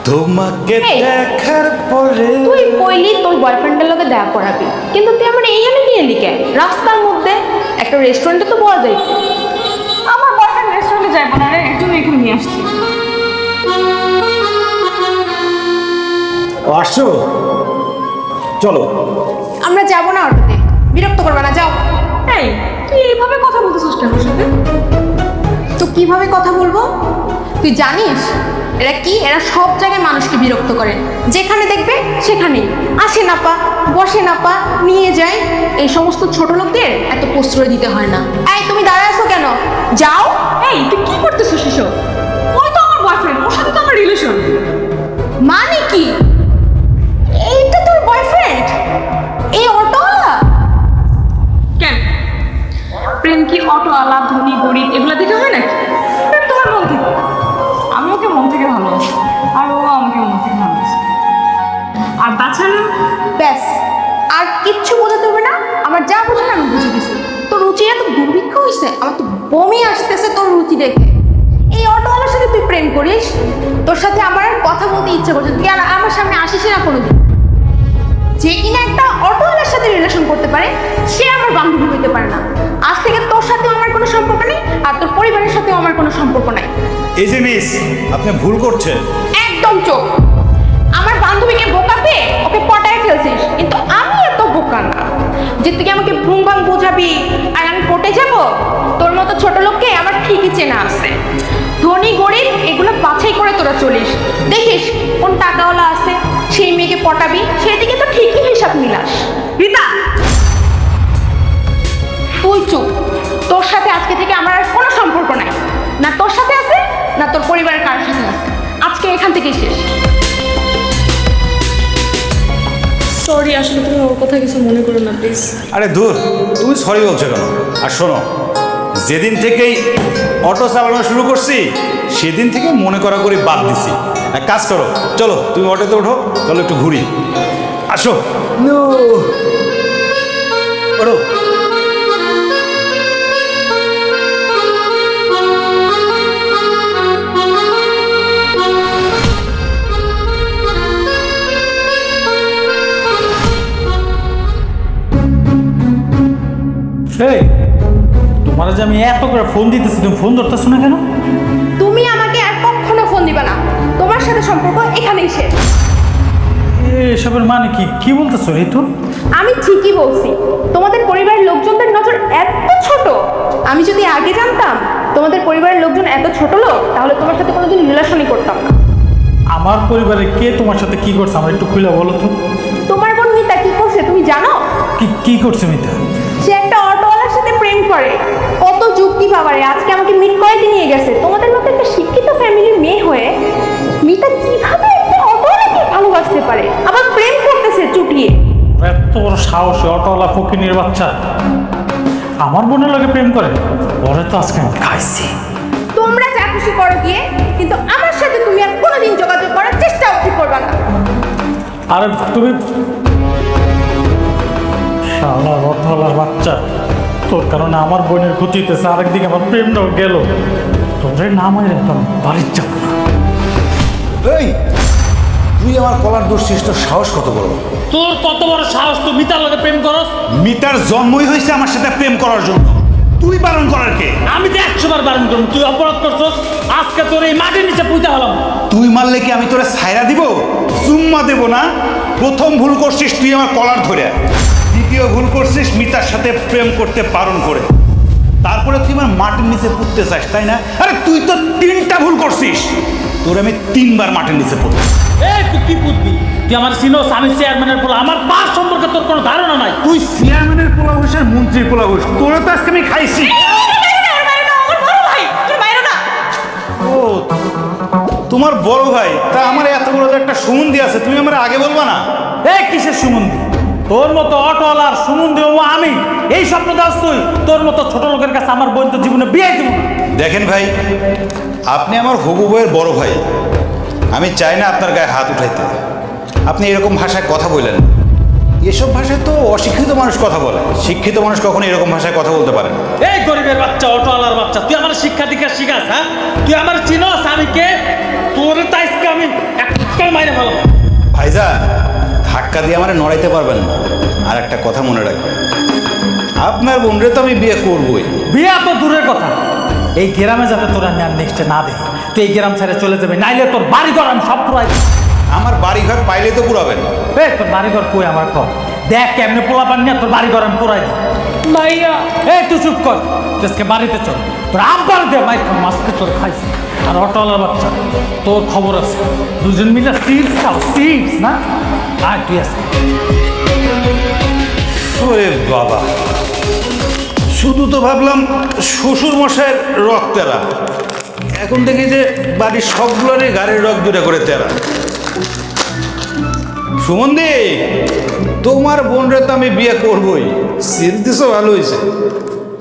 তোমাকে দেখার পরে তুই কইলি তোর বয়ফ্রেন্ডের লগে দেখা করাবি, কিন্তু তুই আমার এই আমি নিয়ে এলি কেন? রাস্তার মধ্যে একটা রেস্টুরেন্টে তো বলা যায়। আমার বয়ফ্রেন্ড রেস্টুরেন্টে যাইবো না রে, এর জন্য এখানে নিয়ে আসছি। আসো, চলো। আমরা যাব না অটোতে, বিরক্ত করবে না, যাও। এই তুই এইভাবে কথা বলতেছিস কেন ওর সাথে? তো কিভাবে কথা বলবো? তুই জানিস এরা কি? এরা সব জায়গায় মানুষকে বিরক্ত করে, যেখানে দেখবে সেখানেই আসে না পা, বসে না পা, নিয়ে যায়। এই সমস্ত ছোট লোকদের এত প্রশ্রয় দিতে হয় না। এই তুমি দাঁড়ায় আছো কেন? যাও। এই তুই কি করতেছিস এসব? ওই তো আমার বয়ফ্রেন্ড, ওর সাথে তো আমার রিলেশন। মানে কি? এইটা তোর বয়ফ্রেন্ড? এই অটোওয়ালা? কেন প্রেম কি অটোওয়ালা, ধনী, গরিব এগুলো দেখে হয় নাকি? প্রেম তোমার মন থেকে। আমি ওকে মন থেকে ভালোবাসি, আর ও আমাকে মন থেকে ভালোবাসে। আর তাছাড়া ব্যাস, আর কিচ্ছু বোঝাতে হবে না। আমার যা বোঝানো আমি বুঝে গেছি। তোর রুচি এত দুর্ভিক্ষ হয়েছে, আমার তো বমি আসতেছে তোর রুচি দেখে। এই অটোওয়ালার সাথে তুই প্রেম করিস? তোর সাথে আমার আর কথা বলতে ইচ্ছে করছে, তুই আর আমার সামনে আসিস না কোনোদিন। যে কিনা একটা অটোওয়ালার সাথে রিলেশন করতে পারে, সে আমার বান্ধবী হতে পারে না। আজ থেকে তোর সাথেও আমার কোনো সম্পর্ক নেই, আর তোর পরিবারের সাথেও আমার কোনো সম্পর্ক নাই। এই যে মিস, আপনি ভুল করছেন। একদম চোখ। আমার বান্ধবীকে বোকা পেয়ে ওকে পটায় ফেলছিস, কিন্তু আমি এত বোকা না যে তুই আমাকে ভুং ভাং বোঝাবি আর আমি পটে যাব। তোর মতো ছোট লোককে আমার ঠিকই চেনা আছে। ধনী গরিব এগুলো বাছাই করে তোরা চলিস, দেখিস কোন টাকাওয়ালা আছে, সেই মেয়েকে পটাবি, সেদিকে তো ঠিকই হিসাব মিলাস। রীতা, তুই চুপ। তোর সাথে আজকে থেকে আমার আর কোনো সম্পর্ক নাই, না তোর সাথে আছে না তোর পরিবারের কারোর সাথে আছে। আজকে এখান থেকেই শেষ। সরি, আসলে তুমি ওর কথা কিছু মনে করো না প্লিজ। আরে দূর, তুমি সরি বলছো কেন? আর শোনো, যেদিন থেকেই অটো চালানো শুরু করছি সেদিন থেকে মনে করা করে বাদ দিছি। এক কাজ করো, চলো তুমি অটোতে ওঠো, চলো একটু ঘুরি। আসো। ওঠো। এই তোমার যে আমি এত করে ফোন দিতেছি, তুমি ফোন ধরতেছো না কেন? তুমি আমাকে আর কখনো ফোন দিবা না, তোমার সাথে সম্পর্ক এখানেই শেষ। এসবের মানে কি? কি বলতেছো ঋতু? আমি ঠিকই বলছি, তোমাদের পরিবারের লোকজনদের নজর এত ছোট। আমি যদি আগে জানতাম তোমাদের পরিবারের লোকজন এত ছোট লোক, তাহলে তোমার সাথে কোনোদিন রিলেশনই করতাম না। আমার পরিবারে কে তোমার সাথে কি করছে আমার একটু খুলে বলো তো। তোমার বোন মিতা কি করছে তুমি জানো? কি কি করছে মিতা? সে একটা অটোওয়ালার সাথে প্রেম করে। কত যুক্তি বাবারে, আজকে আমাকে মিট করাইতে নিয়ে গেছে। তোমাদের মতো একটা শিক্ষিত ফ্যামিলির মেয়ে হয়ে মিতা কিভাবে একটা অটোওয়ালাকে ভালোবাসতে পারে, আবার প্রেম করতেছে চুটিয়ে। এত বড় সাহসী অটোওয়ালা ফকিনীর বাচ্চা আমার বোনের লগে প্রেম করে? ওরে তো আজকে আমি খাইছি। তোমরা যা খুশি করো গিয়ে, কিন্তু আমার সাথে তুমি আর কোনোদিন যোগাযোগ করার চেষ্টা অবধি করবে না। আরে তুমি শালা অটোওয়ালার বাচ্চা, তোর কারণে আমার বোনের ক্ষতি হইতেছে, আরেকদিকে আমার প্রেমটাও গেল। তোরে নাম হয় একদম বাড়ির যাব না। এই, তুই আমার কলার দোষ ছিস, তোর সাহস কত বড়? তোর কত বড় সাহস তুই মিতার লগে প্রেম করস? মিতার জন্মই হয়েছে আমার সাথে প্রেম করার জন্য, তুই বারণ করার কে? আমি তো 100 বার বারণ করব, তুই অপরাধ করছস। আজকে তোর এই মাটির নিচে পুঁতে হলাম। তুই মারলে কি আমি তোরা ছাইরা দিব? চুম্মা দেব না? প্রথম ভুল করছিস তুই আমার কলার ধরে, দ্বিতীয় ভুল করছিস মিতার সাথে প্রেম করতে বারণ করে, তারপরে তুই আমার মাটির নিচে পুঁততে চাস, তাই না? আরে তুই তো 3টা ভুল করছিস, তোর আমি 3বার মাটির নিচে পুঁতব। এই তুই কি পুতবি? তুই আমার চিনোস, আমি চেয়ারম্যানের পোলা, আমার পাস সম্পর্কে তোর কোনো ধারণা নাই। তুই চেয়ারম্যানের পোলা হোস আর মন্ত্রীর পোলা হোস, তোরা তো আজকে আমি খাইছি। ও, তোমার বড় ভাই? তা আমার এত বড় যে একটা সুমন্দি আছে, তুমি আমার আগে বলবা না? এই কিসের সুমন্দি? তোর মতো অটোওয়ালার সুমন্দি ও আমি, এই স্বপ্ন দাস তুই? তোর মতো ছোট লোকের কাছে আমার বোন তো জীবনে বিয়ে দিব না। দেখেন ভাই, আপনি আমার হবু বউয়ের বড় ভাই, আমি চাই না আপনার গায়ে হাত উঠাইতে। আপনি এরকম ভাষায় কথা বললেন, এসব ভাষায় তো অশিক্ষিত মানুষ কথা বলে, শিক্ষিত মানুষ কখনো এরকম ভাষায় কথা বলতে পারে না। এই গরিবের বাচ্চা, অটোওয়ালার বাচ্চা, তুই আমার শিক্ষা দীক্ষা শিখাস? হ্যাঁ, তুই আমার চিনোস আমি কে? তোর তাইকে আমি আজকাল মাইরে ভালো। ভাইজান ধাক্কা দিয়ে আমার নড়াইতে পারবেন না। আর একটা কথা মনে রাখবেন, আপনার বোনরে তো আমি বিয়ে করবই। বিয়া তো দূরের কথা, এই গ্রামে যাতে তোরা আমি আর নেক্সটে না দেখি, তুই এই গ্রাম ছেড়ে চলে যাবে, নাইলে তোর বাড়ি ঘর আমি সব পুরাই দেব। আমার বাড়িঘর পাইলে তো পুরাবেন। এই তোর বাড়ি ঘর কই আমার কর, দেখ কেমনে পোলা পান নিয়ে তোর বাড়ি ঘর আমি পুরাই দেব। ভাইয়া এই তুই চুপ কর, আজকে বাড়িতে চল, তোর আব্বার দে মাইক মাছকে তোর খাইছি। আর অটোওয়ালার বাচ্চা, তোর খবর আছে, দুজন মিলে চিপস খাও, চিপস না? আয় তুই আজকে। ওরে বাবা, শুধু তো ভাবলাম শ্বশুর মশাইয়ের রক তেরা, এখন দেখি যে বাড়ির সবগুলোরই গাড়ির রক দুটা করে তেরা। সুমন্দি, তোমার বোনরে তো আমি বিয়ে করবই, সিল দিছো ভালো হয়েছে,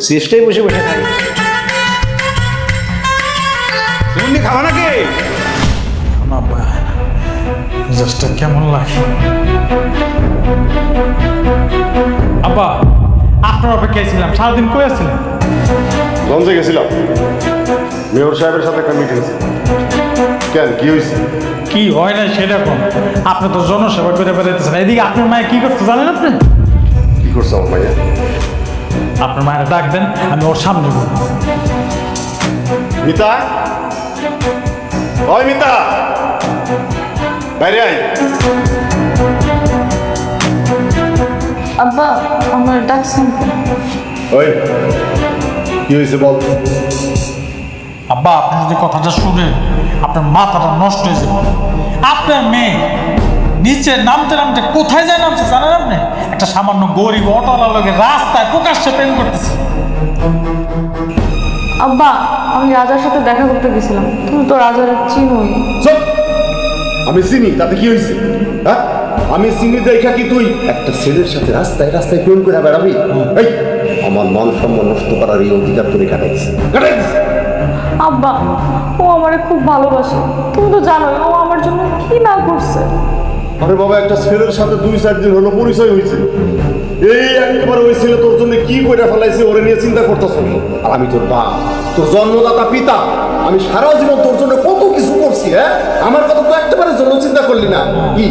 সিস্টাই বসে বসে থাকি। সুমন্দি খাওয়া নাকি? বাবা জাস্টটা কেমন লাগে। আব্বা আপনার অপেক্ষায় ছিলাম, সারাদিন কই আছিলেন? গঞ্জে গেছিলাম, মেয়র সাহেবের সাথে একটা মিটিং ছিল। কেন, কি হয়েছে? কি হয় না সেটা কোন, আপনি তো জনসেবা করে বেড়াইতেছেন, এদিকে আপনার মায়ের কি করতে জানেন আপনি? কি করছে আমার মাইয়া? আপনার মায়ের ডাক দেন, আমি ওর সামনে বলবো। মিতা, ওই মিতা, বাইরে আয়। আব্বা আমার ডাকছেন কেন? ওই কি হয়েছে বল। আব্বা আপনি যদি কথাটা শুনেন আপনার মাথাটা নষ্ট হয়ে যাবে। আপনার মেয়ে নিচে নামতে নামতে কোথায় যায় নামছে জানেন আপনি? একটা সামান্য গরিব অটোওয়ালা লোকে রাস্তায় প্রকাশ্যে প্রেম করতেছে। আব্বা আমি রাজার সাথে দেখা করতে গেছিলাম, তুমি তো রাজার চিনোই। চুপ! আমি চিনি, তাতে কি হয়েছে? হ্যাঁ, আমি চিনি দেখা কি তুই একটা ছেলের সাথে রাস্তায় রাস্তায় প্রেম করে বেড়াবি? এই আমার মান সম্মান নষ্ট করার এই অধিকার তোরে কাটাইছে। আব্বা ও আমারে খুব ভালোবাসে, তুমি তো জানোই ও আমার জন্য কি না করছে। আরে বাবা, একটা ছেলের সাথে 2-4 দিন হলো পরিচয় হয়েছে, এই একবার ওই ছেলে তোর জন্য কি করে ফেলাইছে ওরে নিয়ে চিন্তা করতেছ। আর আমি তোর বাপ, তোর জন্মদাতা পিতা, আমি সারা জীবন তোর জন্য কত কিছু করছি। হ্যাঁ, আমার কথা তো একবারের জন্য চিন্তা করলি না। কি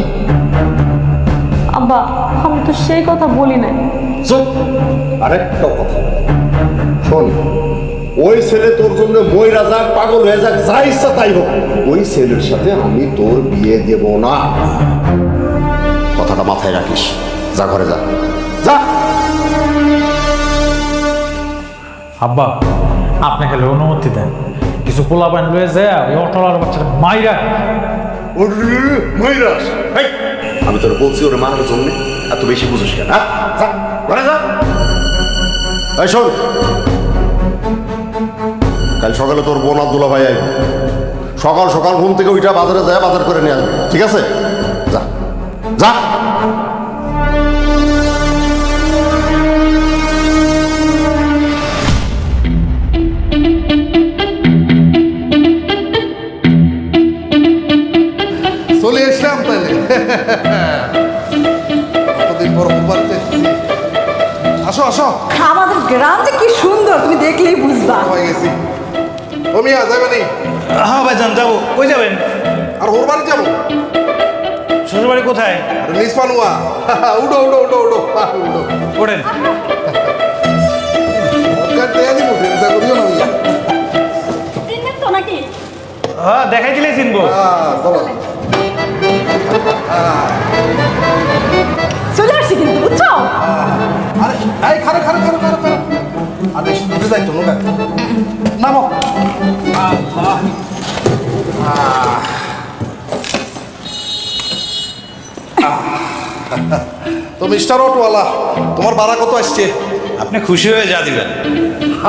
আব্বা আমি তো সেই কথা বলি নাই। চুপ! আরেকটা কথা শোন, ওই ছেলে তোর জন্য মইরা যাক, পাগল হয়ে যাক, যা ইচ্ছা তাই হোক, ওই ছেলের সাথে আমি তোর বিয়ে দেব না। কথাটা মাথায় রাখিস। যা ঘরে যা, যা। আব্বা আপনি খালি অনুমতি দেন, কিছু পোলাপান লয়ে যায় ওই অটোওয়ালার বাচ্চাটা মাইরা। মহিরাস, আমি তোর বলছি ওরে মারার জন্য এত বেশি বুঝিস কেন? হ্যাঁ, যা ঘরে যা। এই শোন, কাল সকালে তোর বোন আব্দুল্লাহ ভাই আইব, সকাল সকাল ঘুম থেকে ওইটা বাজারে যায় বাজার করে নিয়ে আসবে, ঠিক আছে? যা যা। চলে এসলাম তাহলে। কতদিন পর বাড়িতে এসেছি। আসো আসো, আমাদের গ্রাম যে কি সুন্দর তুমি দেখলেই বুঝবা। হয়ে গেছি। ও মিয়া যাবে নি? হ্যাঁ ভাইজান যাবো। কই যাবেন? আর ওর বাড়ি যাবো। শ্বশুর বাড়ি কোথায়? আর মিস পানুয়া, উঠো উঠো উঠো উঠো উঠো। ওঠেন। সরকার দেয়া দিব, চিন্তা করিও না মিয়া। চিনবেন তো নাকি? হ্যাঁ দেখাই দিলে চিনবো। চলো। চলে আসছি কিন্তু বুঝছো? আরে এই খারো খারো খারো খারো খারো। আর বেশি দূরে যাইতো নৌকা। নামো। তো মিস্টার অটোওয়ালা, তোমার ভাড়া কত আসছে? আপনি খুশি হয়ে যা দিবেন।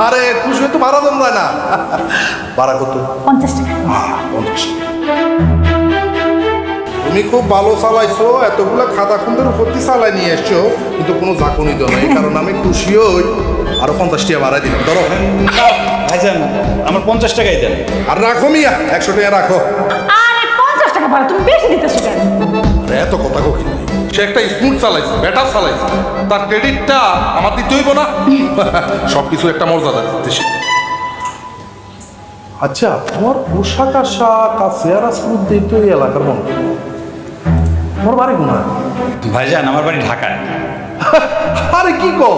আরে খুশি হয়ে তো ভাড়া দেন যায় না। ভাড়া কত? 50 টাকা। 50 টাকা। তুমি খুব ভালো চালাইছো, এতগুলা খাতা খুন্দের উপর দিয়ে চালাই নিয়ে এসছো, কিন্তু কোনো ঝাঁকুনি তো নেই, কারণ আমি খুশি হই আরো 50 টাকা ভাড়া দিলাম। ধরো। ভাইজান আমার 50 টাকাই দেন। আর রাখো মিয়া, 100 টাকা রাখো। আরে 50 টাকা ভাড়া তুমি বেশি দিতেছো কেন? আরে এত কথা কো কি? সে একটা স্মুথ চালাইছে, বেটার চালাইছে, তার ক্রেডিটটা আমার দিতে হইব না? সব কিছু একটা মর্যাদা দিতেছে। আচ্ছা, তোমার পোশাক আশাক আর চেহারা স্মুথ দেখতে এই এলাকার মনে হয়। তোমার বাড়ি কোনায়? ভাইজান আমার বাড়ি ঢাকায়। আরে কি কো,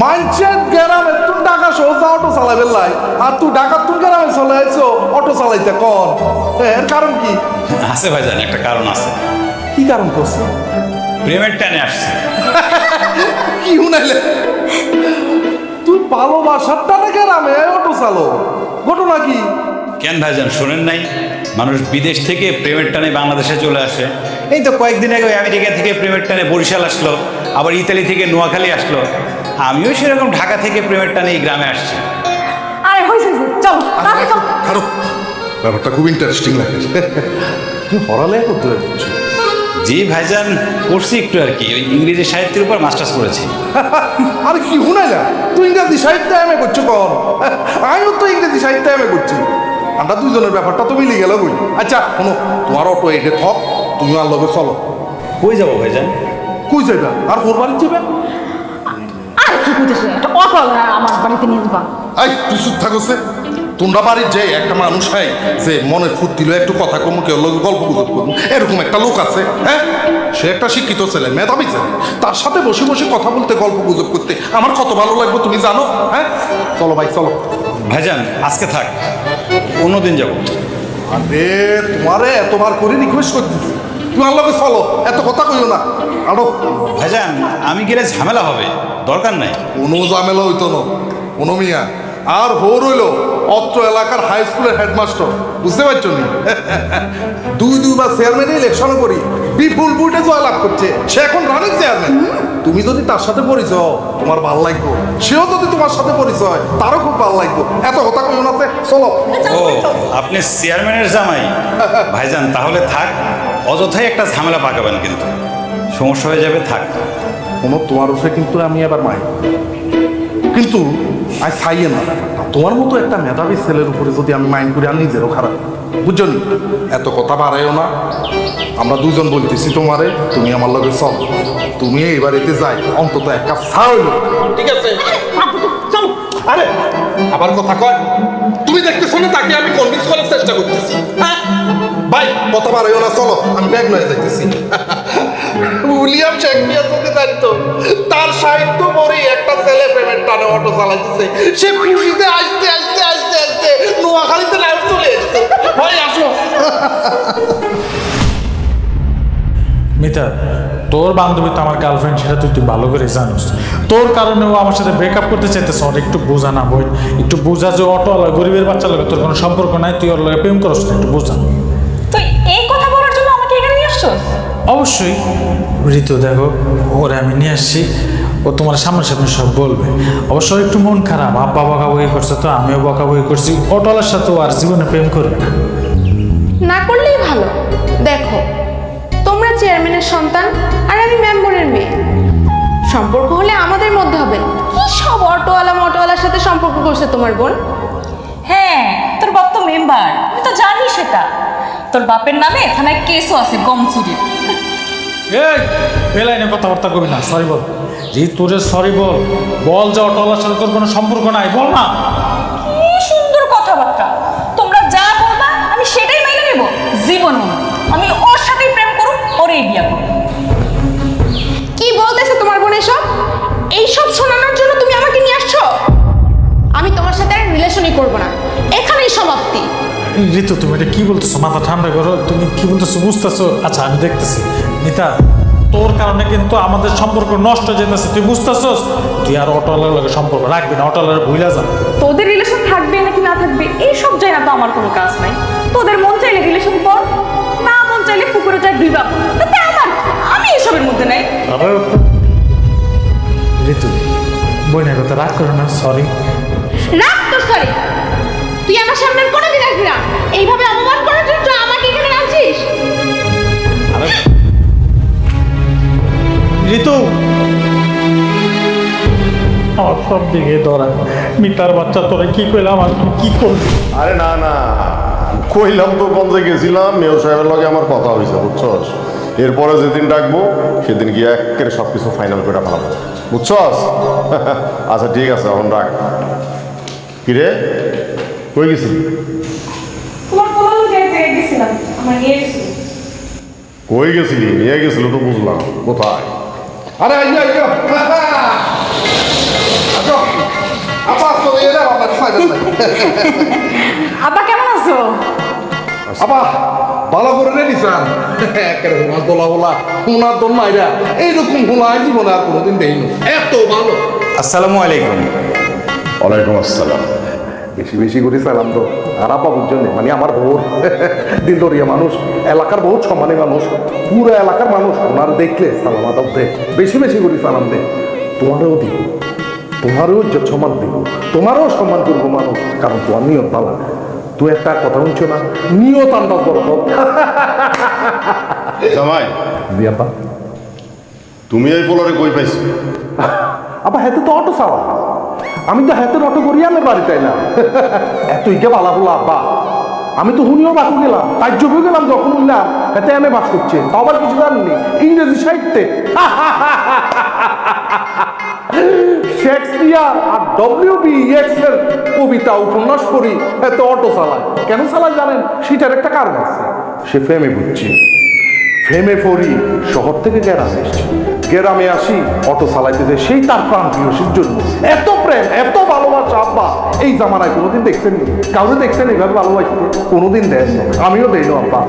মানছেন গ্রামে তুই ঢাকা সোজা অটো চালাবে লাই, আর তুই ঢাকা তুই গ্রামে চলে আইছো অটো চালাইতে কর। এর কারণ কি? আছে ভাইজান, একটা কারণ আছে। কি কারণ করছে? প্রেমের টানে আসছে। কি শুনাইলে? তুই ভালোবাসার টানে গ্রামে অটো চালো, ঘটনা কি? কেন ভাইজান শোনেন নাই? মানুষ বিদেশ থেকে প্রেমের টানে বাংলাদেশে চলে আসে। এই তো কয়েকদিন আগে আমেরিকা থেকে প্রেমের টানে বরিশাল আসলো, আবার ইতালি থেকে নোয়াখালী আসলো। আমিও সেরকম ঢাকা থেকে প্রেমের টানে এই গ্রামে আসছি। আরে হয়েছে চলো তাড়াতাড়ি চলো। কারো ব্যাপারটা খুব ইন্টারেস্টিং লাগে। তুই পড়ালেখা করতে পারছিস? জি ভাইজান, করছি একটু আর কি, ওই ইংরেজি সাহিত্যের উপর মাস্টার্স করেছি। আরে কি শুনাইলা, তুই ইংরেজি সাহিত্য এমএ করছো কর, আমিও তো ইংরেজি সাহিত্য এমএ করছি। আমরা দুজনের ব্যাপারটা তো মিলে গেল বই। আচ্ছা শোনো, তোমার অটো এটে থক, তুমি আর লগে চলো। কই যাবো ভাইজান? কই যাইবা? আর ওর বাড়ি যাবে? আর কি কইতেছে, একটা অটো আমার বাড়িতে নিয়ে যাবা। এই তুই চুপ থাকছে। তোমরা বাড়ির যে একটা মানুষ হয় যে মনের ফুর্তিল একটু কথা কম, কেউ লোক গল্প গুজব করুন, এরকম একটা লোক আছে। হ্যাঁ, সে একটা শিক্ষিত ছেলে, মেধাবী ছেলে, তার সাথে বসে বসে কথা বলতে, গল্প গুজব করতে আমার কত ভালো লাগবে তুমি জানো? হ্যাঁ চলো ভাই চলো। ভাইজান আজকে থাক, অন্যদিন যাবো। আরে তোমারে এতবার করে রিকোয়েস্ট করতেছি, তুমি আল্লাহকে চলো, এত কথা কইও না। আরো ভাইজান আমি গেলে ঝামেলা হবে, দরকার নাই। কোনো ঝামেলা হইতো না, কোনো মিয়া। আর হোর হইল অত্র এলাকার হাই স্কুলের হেডমাস্টার, বুঝতে পারছো নি? দুইবার চেয়ারম্যান ইলেকশন করি বিপুল বুটে জয়লাভ করছে, সে এখন রানিং চেয়ারম্যান। তুমি যদি তার সাথে পরিচয়, তোমার ভাল লাগবে, সেও যদি তোমার সাথে পরিচয়, তারও খুব ভাল লাগবে। এত কথা কইও না, চলো। ও আপনি চেয়ারম্যানের জামাই? ভাইজান তাহলে থাক, অযথাই একটা ঝামেলা পাকাবেন, কিন্তু সমস্যা হয়ে যাবে। থাক। কোনো তোমার উপরে কিন্তু আমি এবার মাই, কিন্তু আই চাইয়ে না তোমার মতো একটা মেধাবী ছেলের উপরে যদি আমি মাইন্ড করি, আর নিজেরও খারাপ, বুঝছো নি? এত কথা বাড়াইও না, আমরা দুজন বলতেছি তোমারে, তুমি আমার লগে চল। তুমি এবার এতে যাই, অন্তত এক কাপ চা হইলো, ঠিক আছে? চলো। আরে আবার কথা কয়, তুমি দেখতেছো না তাকে আমি কনভিন্স করার চেষ্টা করতেছি। হ্যাঁ ভাই কথা বাড়াইও না, চলো আমি ব্যাগ নয় দেখতেছি। উইলিয়াম শেক্সপিয়ার যদি জানতো তার সাহিত্য পড়েই একটা ছেলে প্রেমের টানে অটো চালাইতেছে, সে খুশিতে আসতে আসতে আসতে আসতে নোয়াখালীতে লাইভ চলে এসছে। ভাই আসো। মিতা, তোর বান্ধবী তো আমার গার্লফ্রেন্ড, সেটা তুই ভালো করে জানিস। তোর কারণে ও আমার সাথে ব্রেকআপ করতে চাইতেছে। ওর একটু বোঝা না বই, একটু বোঝা যে অটোওয়ালা গরিবের বাচ্চা লাগে, তোর কোনো সম্পর্ক নাই, তুই ওর লাগে প্রেম করছ না, একটু বোঝা। তুই এই কথা বলার জন্য আমাকে এখানে নিয়ে আসছো? অবশ্যই ঋতু, দেখো ওরে আমি নিয়ে আসছি, ও তোমার সামনাসামনি সব বলবে। অবশ্য ওর একটু মন খারাপ, আব্বা বকাবকি করছে, তো আমিও বকাবকি করছি। অটোওয়ালার সাথে ও আর জীবনে প্রেম করবে না। না করলেই ভালো। দেখো, তোমরা চেয়ারম্যানের সন্তান আর আমি মেম্বরের মেয়ে, সম্পর্ক হলে আমাদের মধ্যে হবে। কি সব অটোওয়ালা মটোওয়ালার সাথে সম্পর্ক করছে তোমার বোন? হ্যাঁ, তোর বাপ তো মেম্বার, আমি তো জানি সেটা। তোর বাপের নামে থানায় কেসও আছে গম চুরির। এই বেলাইনে কথাবার্তা করবি না, সরি বল। তোরে সরি বল, বল যে অটোওয়ালার সাথে তোর কোনো সম্পর্ক নাই, বল না। কি সুন্দর কথাবার্তা, তোমরা যা বলবা আমি সেটাই মেনে নেব। জীবনে আমি ওর সাথেই প্রেম করব, ওরেই বিয়ে করব। কি বলতেছে তোমার বোন এসব? এইসব শোনানোর জন্য তুমি আমাকে নিয়ে আসছো? আমি তোমার সাথে আর রিলেশনই করব না, এখানেই সমাপ্তি। ঋতু, তুমি এটা কি বলতেছো? মাথা ঠান্ডা করো, তুমি কি বলতেছো বুঝতেছো? আচ্ছা আমি দেখতেছি। নিতা, তোর কারণে কিন্তু আমাদের সম্পর্ক নষ্ট হয়ে যেতেছে, তুই বুঝতেছস? তুই আর অটোওয়ালার লগে সম্পর্ক রাখবি না, অটোওয়ালার ভুইলা যা। তোদের রিলেশন থাকবে নাকি না থাকবে এইসব জানি না, তো আমার কোনো কাজ নাই। তোদের মন চাইলে রিলেশন কর, না মন চাইলে পুকুরে যায় ডুইবা, তাতে আমার, আমি এসবের মধ্যে নাই। ঋতু, বোনের কথা রাগ করো না, সরি। রাখ তো সরি, তুই আমার সামনে কোনোদিন আসবি না। এইভাবে অপমান করার জন্য তুই আমাকে এখানে আনছিস? ঋতু, আমার সব দিকে ধরা। মিতার বাচ্চা, তোরা কি কইলাম, আমার কি করবি? আরে না না, কইলাম তো গঞ্জে গেছিলাম, মেয় সাহেবের লগে আমার কথা হয়েছে, বুঝছস? এরপরে যেদিন ডাকবো সেদিন গিয়ে একেবারে সব কিছু ফাইনাল করে ফেলাবো, বুঝছস? আচ্ছা ঠিক আছে, এখন রাখ। কিরে কই গেছিলি? তোমার কোনো জায়গায় গেছিলাম, আমার নিয়ে গেছিল। কই গেছিলি? নিয়ে গেছিল তো বুঝলাম, কোথায়? আরে আইয়া আইয়া আচ্ছা আপা তো এরা আমার ফায়দা নাই আব্বা কেমন আছো? আপা ভালো করে রে নিছান একের হুনার দোলা বলা হুনার দোল মাইরা এইরকম হুনা জীবনে আর কোনোদিন দেইনি, এত ভালো। আসসালামু আলাইকুম। ওয়ালাইকুম আসসালাম। বেশি বেশি করে সালাম তো। আর আপা বুঝছেন মানে আমার বহুত দিলদরিয়া মানুষ, এলাকার বহুত সম্মানী মানুষ, পুরো এলাকার মানুষ ওনার দেখলে সালাম আদাব দে, বেশি বেশি করে সালাম দে। তোমারও দিব, তোমারও ইজ্জত সম্মান দিব, তোমারও সম্মান করবো মানুষ, কারণ তোমার নিয়ত ভালো। তুই একটা কথা শুনছো না, নিয়ত আন্দাজ বড় জামাই, দিয়াপা তুমি এই পোলারে কই পাইছো? আবার হাতে তো অটো চালা, আমি তো হাতের অটো করিয়া আমি বাড়িতে এলাম। এত ইকে বালা বলা আব্বা, আমি তো হুনিও বাকু গেলাম, তাজ্জবেও গেলাম, যখন উঠলাম হাতে আমি বাস করছে, তাও আবার কিছু জাননি ইংরেজি সাহিত্যে। শেক্সপিয়ার আর WBYeats এর কবিতা উপন্যাস পড়ি এত অটো চালায়। কেন চালায় জানেন? সেটার একটা কারণ আছে, সে ফেমে বুঝছি, ফেমে পড়ি শহর থেকে গ্রামে এসছি, গ্রামে আসি অটো চালাইতে যায় সেই তার প্রাণ প্রিয়সীর জন্য। এত প্রেম, এত ভালোবাসা আব্বা এই জামানায় কোনোদিন দেখছেন নি? কাউরে দেখছেন এইভাবে ভালোবাসতে? কোনোদিন দেন না, আমিও দেই না আব্বা।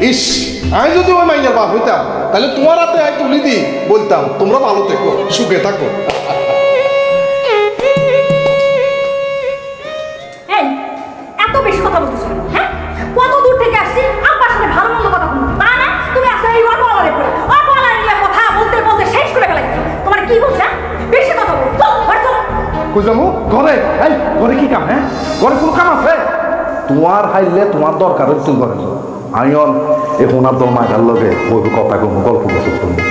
ইস, আমি যদি ওই মাইয়ার বাপ হইতাম তাহলে তোমার হাতে এক তুলি দি বলতাম তোমরা ভালো থেকো, সুখে থাকো। এই এত বেশি কথা বলতেছো কেন, হ্যাঁ? কত দূর থেকে আসছি আব্বার সাথে ভালো মন্দ কথা বলতে, তা না তুমি আসলে এই অটোওয়ালারে পড়ে অটোওয়ালা নিয়ে কথা বলতে বলতে শেষ করে ফেলাইছো। তোমার কি বলছে? বেশি কথা বল, চল ঘরে চলো। কই যাবো? ঘরে? এই ঘরে কি কাম? হ্যাঁ, ঘরে কোনো কাম আছে? তোমার হাইলে তোমার দরকার হলে তুমি ঘরে যাও। আইন এখন আর তোর মায়ের লগে ওই কথা কোনো গল্প করতে করবো,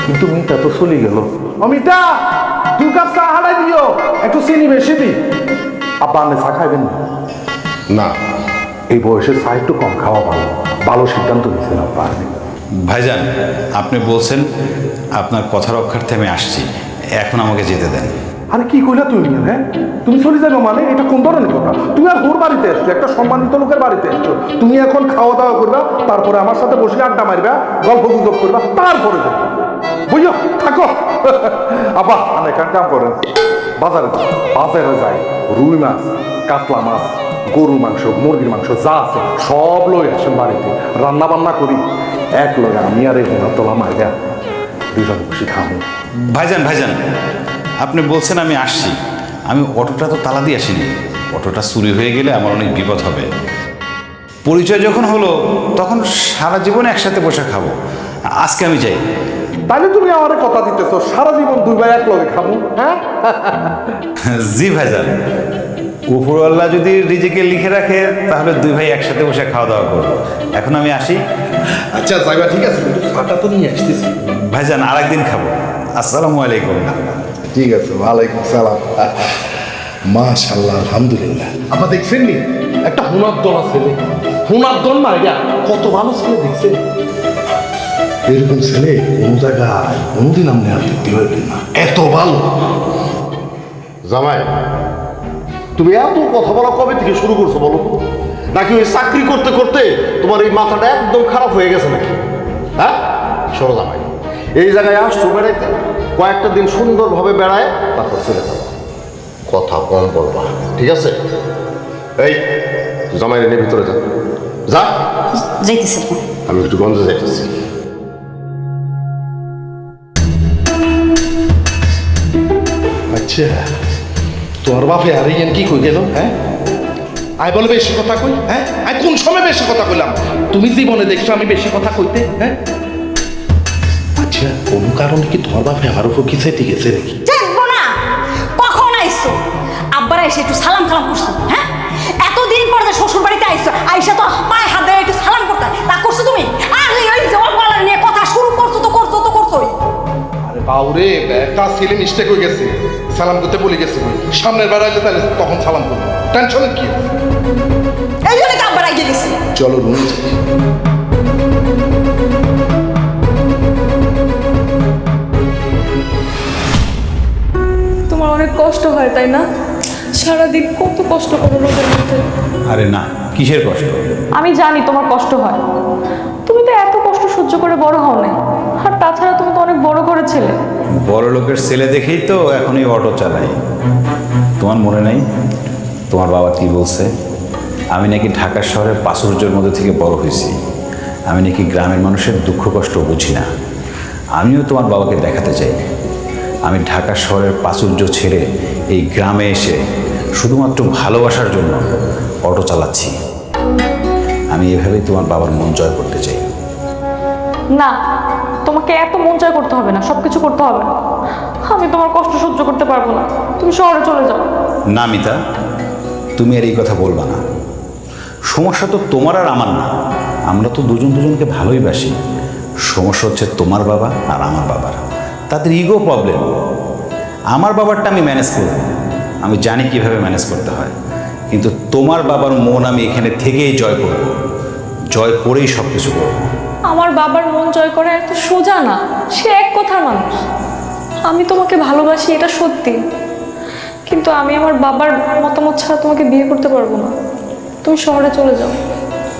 কিন্তু মিতা তো চলে গেল। অমিতা, 2 কাপ চা হারাই দিও, একটু চিনি বেশি দি। আব্বা আপনি চা খাইবেন না? না, এই বয়সে চা একটু কম খাওয়া ভালো, ভালো সিদ্ধান্ত নিয়েছেন আব্বা। ভাইজান, আপনি বলছেন আপনার কথা রক্ষার্থে আমি আসছি, এখন আমাকে যেতে দেন। আরে কি কইলা তুমি? হ্যাঁ, তুমি চলে যাবে মানে এটা কোন ধরনের কথা? তুমি আর ওর বাড়িতে এসছো, একটা সম্মানিত লোকের বাড়িতে এসছো, তুমি এখন খাওয়া দাওয়া করবা, তারপরে আমার সাথে বসে আড্ডা মারবা, গল্প গুজব করবা, তারপরে যাবে, বুঝলো? থাকো। আব্বা আমি এখান কাম করেন, বাজারে যাই, বাজারে যাই, রুই মাছ, কাতলা মাছ, গরু মাংস, মুরগির মাংস যা আছে সব লই আসেন বাড়িতে, রান্না বান্না করি এক লগে, আমি আর এই হোনার তোলা মারবা দুজনে বসে খাবো। ভাইজান ভাইজান, আপনি বলছেন আমি আসছি, আমি অটোটা তো তালা দিয়ে আসিনি, অটোটা চুরি হয়ে গেলে আমার অনেক বিপদ হবে। পরিচয় যখন হলো তখন সারা জীবন একসাথে বসে খাবো, আজকে আমি যাই। তাহলে তুমি আমার কথা দিতেছো সারা জীবন 2 ভাই এক লগে খাবো? হ্যাঁ, জি ভাইজান, উপরওয়ালা যদি রিজিকে লিখে রাখে তাহলে 2 ভাই একসাথে বসে খাওয়া দাওয়া করবো। এখন আমি আসি। আচ্ছা যাইবা, ঠিক আছে, কিন্তু চাটা তো নিয়ে আসতেছি। ভাইজান আরেকদিন খাবো। আসসালামু আলাইকুম। ঠিক আছে, ওয়ালাইকুম সালাম। মাশাআল্লাহ, আলহামদুলিল্লাহ। আপা দেখছেন নি একটা হুনার দল ছেলে, হুনার দল না এটা কত ভালো ছেলে, দেখছেন? এরকম ছেলে কোন জায়গায় কোনোদিন আপনি আর দেখতে পারবেন না, এত ভালো। জামাই, তুমি এত কথা বলা কবে থেকে শুরু করছো বলো তো? নাকি ওই চাকরি করতে করতে তোমার এই মাথাটা একদম খারাপ হয়ে গেছে নাকি? হ্যাঁ, শোনো জামাই, এই জায়গায় আসছো বেড়াইতে, কয়েকটা দিন সুন্দরভাবে বেড়ায় তারপর চলে যাবো, কথা কম বলবা, ঠিক আছে? এই জামাই এনে ভিতরে যা, যা। যাইতেছে আমি একটু গঞ্জে যাইতেছি। আচ্ছা, তোর বাপে আর ইয়ান কি কই গেল? হ্যাঁ, আই বলে বেশি কথা কই? হ্যাঁ, আই কোন সময় বেশি কথা কইলাম? তুমি জীবনে দেখছো আমি বেশি কথা কইতে? হ্যাঁ, আচ্ছা, কোন কারণে কি তোমার বাপে আমার উপর কি চাইতে গেছে নাকি? জানবো না, কখন আইছো? আব্বারা এসে একটু সালাম কালাম করছো, হ্যাঁ? এতদিন পর যে শ্বশুর বাড়িতে আইছো, আইসা তো পায়ে হাত দিয়ে একটু সালাম করতে, তা করছো তুমি? আর ওই জবাব বলার নিয়ে কথা শুরু করছো তো করছোই। আরে বাউরে, একটা ছেলে মিস্টেক হয়ে গেছে, সালাম করতে বলে গেছে, সামনের বার আইলে তাহলে তখন সালাম করবো, টেনশনের কি? এই জন্য তো আব্বার আইগে গেছি। চলো রুমে যাই। তোমার অনেক কষ্ট হয় তাই না? সারাদিন কত কষ্ট করো রোদের মধ্যে। আরে না, কিসের কষ্ট? আমি জানি তোমার কষ্ট হয়, তুমি তো এত কষ্ট সহ্য করে বড় হও নাই। আর তাছাড়া তুমি তো অনেক বড় ঘরের ছেলে। বড় লোকের ছেলে দেখেই তো এখনই অটো চালাই। তোমার মনে নেই তোমার বাবা কি বলছে? আমি নাকি ঢাকা শহরের প্রাচুর্যের মধ্যে থেকে বড় হয়েছি, আমি নাকি গ্রামের মানুষের দুঃখ কষ্ট বুঝি না। আমিও তোমার বাবাকে দেখাতে চাই আমি ঢাকা শহরের প্রাচুর্য ছেড়ে এই গ্রামে এসে শুধুমাত্র ভালোবাসার জন্য অটো চালাচ্ছি। আমি এভাবেই তোমার বাবার মন জয় করতে চাই। না, তোমাকে এত মন জয় করতে হবে না, সবকিছু করতে হবে না। আমি তোমার কষ্ট সহ্য করতে পারবো না, তুমি শহরে চলে যাও। না মিতা, তুমি আর এই কথা বলবা না। সমস্যা তো তোমার আর আমার না, আমরা তো দুজন দুজনকে ভালোই বাসি। সমস্যা হচ্ছে তোমার বাবা আর আমার বাবার, তাদের ইগো প্রবলেম। আমার বাবারটা আমি ম্যানেজ করব, আমি জানি কিভাবে ম্যানেজ করতে হয়, কিন্তু তোমার বাবার মন আমি এখানে থেকেই জয় করব, জয় করেই সব কিছু করবো। আমার বাবার মন জয় করা এত সোজা না, সে এক কথার মানুষ। আমি তোমাকে ভালোবাসি, এটা সত্যি, কিন্তু আমি আমার বাবার মতামত ছাড়া তোমাকে বিয়ে করতে পারবো না। তুমি শহরে চলে যাও।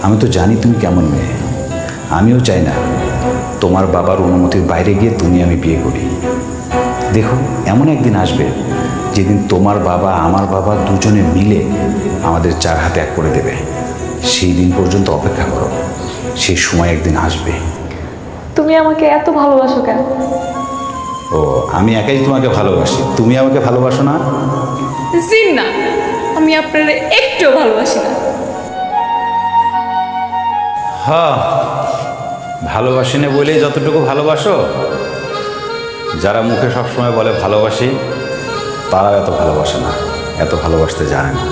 আমি তো জানি তুমি কেমন মেয়ে, আমিও চাই না তোমার বাবার অনুমতির বাইরে গিয়ে তুমি আমি বিয়ে করি। দেখো, এমন একদিন আসবে যেদিন তোমার বাবা আমার বাবা দুজনে মিলে আমাদের চার হাতে এক করে দেবে। সেই দিন পর্যন্ত অপেক্ষা করো, সেই সময় একদিন আসবে। তুমি আমাকে এত ভালোবাসো কেন? ও, আমি একাই তোমাকে ভালোবাসি, তুমি আমাকে ভালোবাসো না? জিন না, আমি আপনারা একটুও ভালোবাসি না। হ্যাঁ, ভালোবাসি না বলেই যতটুকু ভালোবাসো। যারা মুখে সবসময় বলে ভালোবাসি, তারা এত ভালোবাসে না, এত ভালোবাসতে জানে না।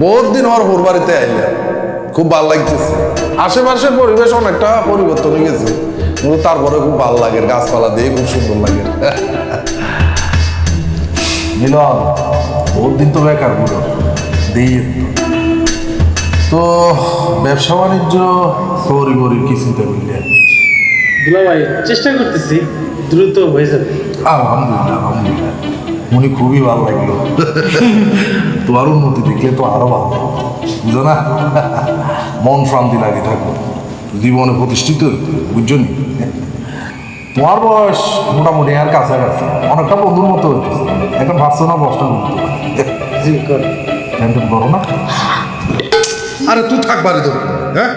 বহুত দিন ওর হোর বাড়িতে আইলাম, খুব ভালো লাগতেছে। আশেপাশের পরিবেশ অনেকটা পরিবর্তন হয়ে গেছে, কিন্তু তারপরে খুব ভালো লাগে, গাছপালা দিয়ে খুব সুন্দর লাগে। মিলন, বহুত দিন তো বেকার বুড়ো দিন তো, ব্যবসা বাণিজ্য সরি বরি কি চিন্তা করলে? দুলা ভাই চেষ্টা করতেছি, দ্রুত হয়ে যাবে। আলহামদুলিল্লাহ, আলহামদুলিল্লাহ, উনি খুবই ভালো লাগলো। তোমার উন্নতি দেখলে তো আরো ভালো, বুঝো না? মন শান্তি লাগে, থাকো জীবনে প্রতিষ্ঠিত, বুঝছো নি? তোমার বয়স মোটামুটি আর কাছাকাছি, অনেকটা বন্ধুর মতো হইতেছে। এখন ভাবছো না বসটা জি কর। টেনশন করো না। আরে তুই থাক বাড়ি তো, হ্যাঁ?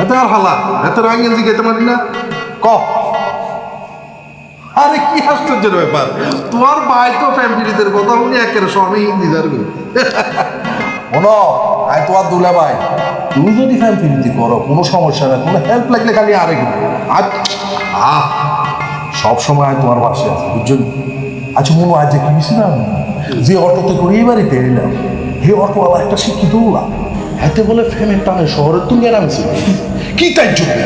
এত আর হালা, এত রাঙ্গেঞ্জি খেতে পারি না ক। আরে কি আশ্চর্যের ব্যাপার, তোমার ভাই তো ফ্যামিলিদের কথা উনি একের সবই হিন্দি জানবে। শোনো, আয় তোমার দুলা ভাই, তুমি যদি ফ্যামিলিতে করো কোনো সমস্যা না, কোনো হেল্প লাগলে খালি আরেক সব সময় তোমার পাশে আছে, বুঝছো? আচ্ছা মনে আজ কি গেছিলাম, যে অটোতে করে এই বাড়িতে এলাম, হে অটোওয়ালা একটা শিক্ষিত ওলা, হাতে বলে ফ্যানের টানে শহরের তুমি নামছিল, কি তাই জন্য?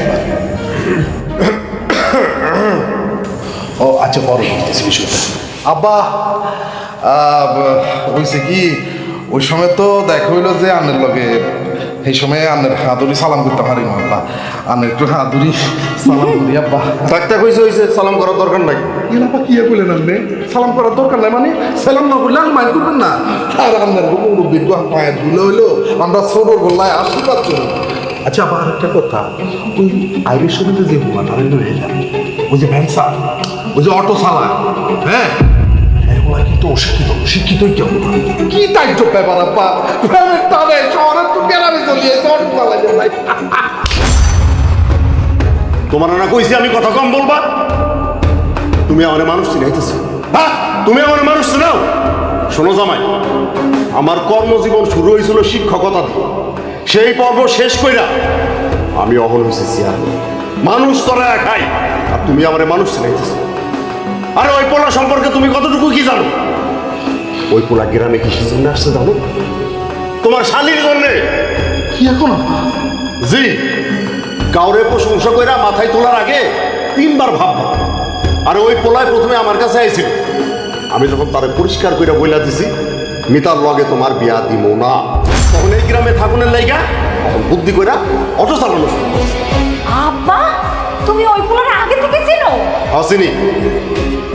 ও আচ্ছা, পরে বলতেছি বিষয়টা। আব্বা হয়েছে কি, ওই সময় তো দেখা হইলো যে আন্নের লগে, এই সময় আন্নের হাতুড়ি সালাম করতে পারি না আব্বা, আন্নের একটু হাতুড়ি সালাম করি আব্বা। ডাক্তার কইছে হইছে, সালাম করার দরকার নাই। এলাপা কি বলেন আপনি? সালাম করার দরকার নাই মানে? সালাম না করলে আমি মাইন্ড করবেন না? আর আন্নের মুরব্বী পায়ের ধুলে হইলো, আমরা ছোটোর গোল্লায় আশীর্বাদ করি। আচ্ছা আবার একটা কথা, ওই আইরিশ ছবিতে যে বোয়া তাদের রয়ে যান, ওই যে ভ্যানসা, ওই যে অটো চালায়, হ্যাঁ, এগুলা কিন্তু অশিক্ষিত, শিক্ষিতই কেমন কি দায়িত্ব ব্যাপার আব্বা, ফ্যানের টানে শহরের তো গ্রামে চলিয়েছে, অটো চালাইতে ভাই। তোমার না কইছি আমি কথা কম বলবা? তুমি আমার মানুষ চিনাইতেছো, হ্যাঁ? তুমি আমার মানুষ চিনাও? শোনো জামাই, আমার কর্মজীবন শুরু হয়েছিল শিক্ষকতা দিয়ে, সেই পর্ব শেষ কইরা আমি অহল হয়েছি চেয়ারম্যান। মানুষ তোরা খাই, আর তুমি আমার মানুষ চিনাইতেছো। আরে ওই পোলা সম্পর্কে তুমি কতটুকু কি জানো? ওই পোলা গ্রামে কিসের জন্য আসছে জানো? তোমার শালীর জন্যে। কি এখন জি, কাউরে প্রশংসা কইরা মাথায় তোলার আগে 3 বার ভাববা। আর ওই পোলায় প্রথমে আমার কাছে আইছিল, আমি যখন তারে পরিষ্কার কইরা বইলা দিছি মিতার লগে তোমার বিয়া দিব না, তখন এই গ্রামে থাকুনের লাইগা তখন বুদ্ধি কইরা অটো চালানো শুরু করছে। আব্বা, তুমি ওই পোলার আগে থেকে চিনো? আসিনি,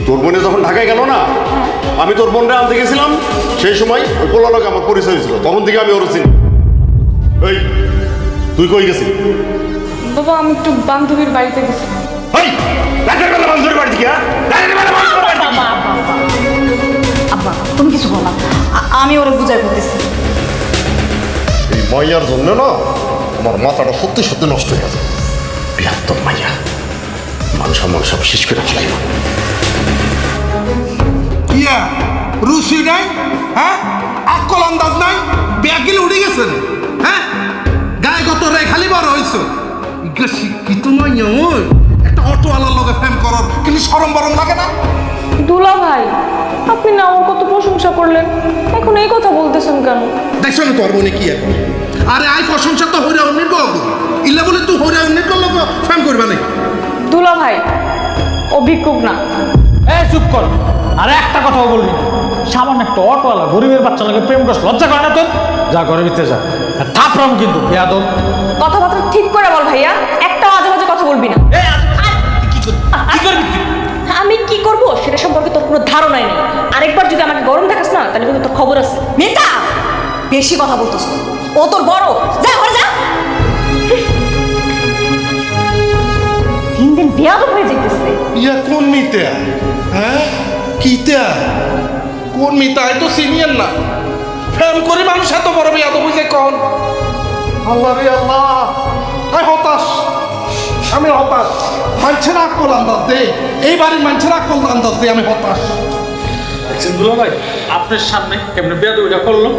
তোর বোনে যখন ঢাকায় গেল না, আমি তোর বোনরে আনতে গেছিলাম, সেই সময় ওই পোলালোকে আমার পরিচয় হয়েছিল, তখন থেকে আমি ওর চিনি। এই তুই কই গেছিলি? বাবা আমি একটু বান্ধবীর বাড়িতে গেছি। এই রাতের বেলা বান্ধবীর বাড়ি থেকে, হ্যাঁ? রাতের বেলা বান্ধবীর বাড়ি থেকে? আব্বা তুমি কিছু বলো না, আমি ওরা বুঝাই করতেছি। এই মাইয়ার জন্য না আমার মাথাটা সত্যি সত্যি নষ্ট হয়ে গেছে। বৃহত্তর মাইয়া, মান সম্মান সব শেষ করে ফেলাইল। ইয়া রুচি নাই, হ্যাঁ আকল আন্দাজ নাই, ব্যাগিল উড়ে গেছেন, হ্যাঁ গায়ে গত রে খালি বড় হয়েছে। ইগলা শিক্ষিত নয় ওই একটা অটোওয়ালার লগে ফ্যাম করার কিন্তু সরম বরম লাগে না? দুলা ভাই আপনি না আমার কত প্রশংসা করলেন, এখন এই কথা বলতেছেন কেন? দেখছো না তোর বোনে কি এখন? আরে আই প্রশংসা তো হইরা অন্যের গো ইল্লা বলে তুই হইরা অন্যের লগ ফ্যাম করবা না। দুলা ভাই ও ভিক্ষুক না। চুপ কর, আর একটা কথাও বলবি না। সামান্য একটা অটোওয়ালা গরিবের বাচ্চা লাগে প্রেম করছ, লজ্জা করে না তোর? যা ঘরে ভিতরে যা, থাপড়াম কিন্তু বেয়াদব। কথাবার্তা ঠিক করে বল ভাইয়া, একটা আজে বাজে কথা বলবি না। কি করবি তুই? আমি কি করব সেটা সম্পর্কে তোর কোনো ধারণাই নেই। আরেকবার যদি আমাকে গরম দেখাস না তাহলে কিন্তু তোর খবর আছে। মেয়েটা বেশি কথা বলতেছ, ও তোর বড়, যা ঘরে যা। দিন দিন বেয়াদব হয়ে যেতেছে। ইয়া কোন মিতা, হ্যাঁ কিতা কোন মিতা? তো সিনিয়র না, ফ্যাম করে মানুষ এত বড় বিয়া তো বুঝে কন। আল্লাহ রে আল্লাহ, আমি হতাশ, আমি হতাশ। মানছে না আকল আন্দাজ দে, এই বাড়ির মানছে না আকল আন্দাজ দে, আমি হতাশ। দেখছেন দুলা ভাই, আপনার সামনে কেমন বেয়াদবিটা করলো।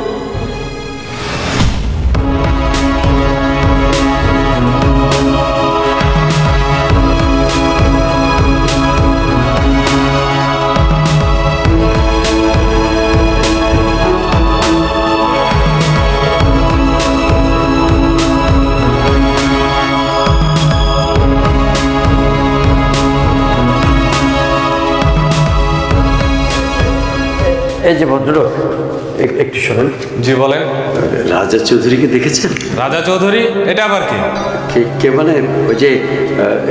এই যে ভদ্রলোক, একটু শোনেন। জি বলেন। রাজা চৌধুরীকে দেখেছেন? রাজা চৌধুরী? এটা আবার কি? কে মানে ওই যে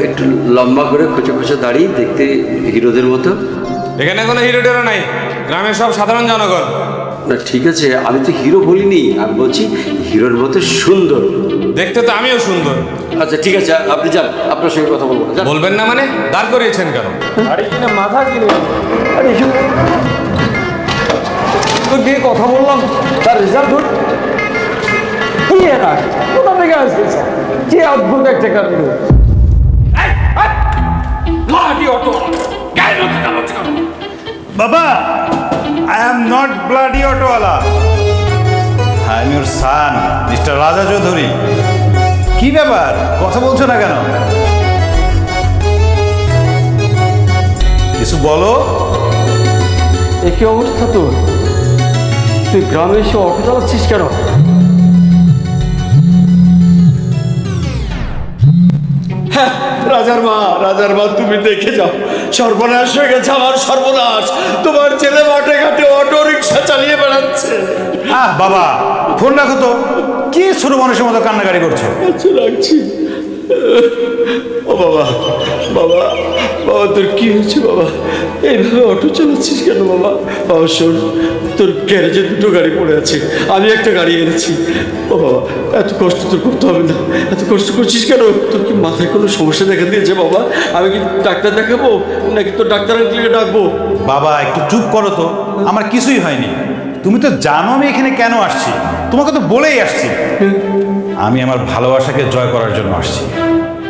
একটু লম্বা করে খোঁচা খোঁচা দাড়ি, দেখতে হিরোদের মতো। এখানে কোনো হিরো টিরো নাই, গ্রামের সব সাধারণ জনগণ। না ঠিক আছে, আমি তো হিরো বলিনি, আমি বলছি হিরোর মতো সুন্দর। দেখতে তো আমিও সুন্দর। আচ্ছা ঠিক আছে, আপনি যান, আপনার সঙ্গে কথা বলবো না। বলবেন না মানে? দাঁড় করিয়েছেন কেন? আরে কিনা মাথা কিনে আরে এসব তো গিয়ে কথা বললাম, তার রেজাল্ট ধর কি এটা কোথা থেকে আসছে? কি অদ্ভুত একটা কাণ্ড। বাবা, আই এম নট ব্লাডি অটোওয়ালা, I am your son mister Raja Chowdhury. কি ব্যাপার, কথা বলছো না কেন? কিছু বলো। একই অবস্থা তোর, তুই গ্রামে এসে অটো চালাচ্ছিস কেন? রাজার মা তুমি দেখে যাও, সর্বনাশ হয়ে গেছে আমার, সর্বনাশ। তোমার ছেলে মাঠে ঘাটে অটো রিক্সা চালিয়ে বেড়াচ্ছে। বাবা ফোন রাখো তো, কি ছোট মানুষের মতো কান্নাকারি করছো? আচ্ছা রাখছি। ও বাবা, বাবা বাবা তোর কি হয়েছে বাবা? এইভাবে অটো চালাচ্ছিস কেন বাবা? বাবা শোন, তোর গ্যারেজে দুটো গাড়ি পড়ে আছে, আমি একটা গাড়ি এনেছি। ও বাবা এত কষ্ট তোর করতে হবে না, এত কষ্ট করছিস কেন? তোর কি মাথায় কোনো সমস্যা দেখা দিয়েছে বাবা? আমি কি ডাক্তার দেখাবো নাকি তোর ডাক্তার আঙ্কেলকে ডাকবো? বাবা একটু চুপ করো তো, আমার কিছুই হয়নি। তুমি তো জানো আমি এখানে কেন আসছি, তোমাকে তো বলেই আসছি, আমি আমার ভালোবাসাকে জয় করার জন্য আসছি।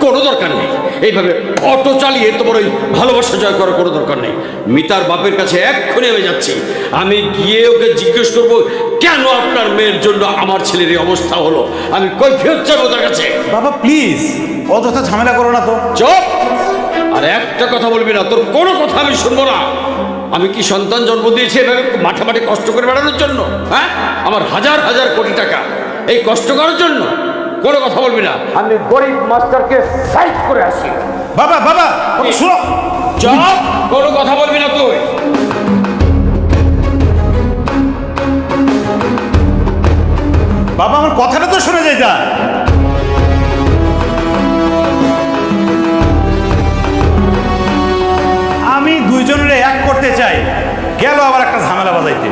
কোনো দরকার নেই এইভাবে অটো চালিয়ে তোমার ওই ভালোবাসা জয় করার কোনো দরকার নেই। মিতার বাপের কাছে এক্ষুনি আমি যাচ্ছি, আমি গিয়ে ওকে জিজ্ঞেস করবো কেন আপনার মেয়ের জন্য আমার ছেলের এই অবস্থা হলো। আমি কৈফিয়ত চাইবো তার কাছে। বাবা প্লিজ অযথা ঝামেলা করো না তো। চুপ! আর একটা কথা বলবি না, তোর কোনো কথা আমি শুনবো না। আমি কি সন্তান জন্ম দিয়েছি এভাবে মাঠে মাঠে কষ্ট করে বেড়ানোর জন্য? হ্যাঁ, আমার হাজার হাজার কোটি টাকা এই কষ্ট করার জন্য? কোনো কথা বলবি না, আমি গরিব মাস্টারকে সাইড করে আসি। বাবা বাবা শোনো, চুপ! কোনো কথা বলবি না তুই। বাবা আমার কথাটা তো শুনে যাই যা। আমি দুইজনের এক করতে চাই, গেল আবার একটা ঝামেলা বাজাইতে।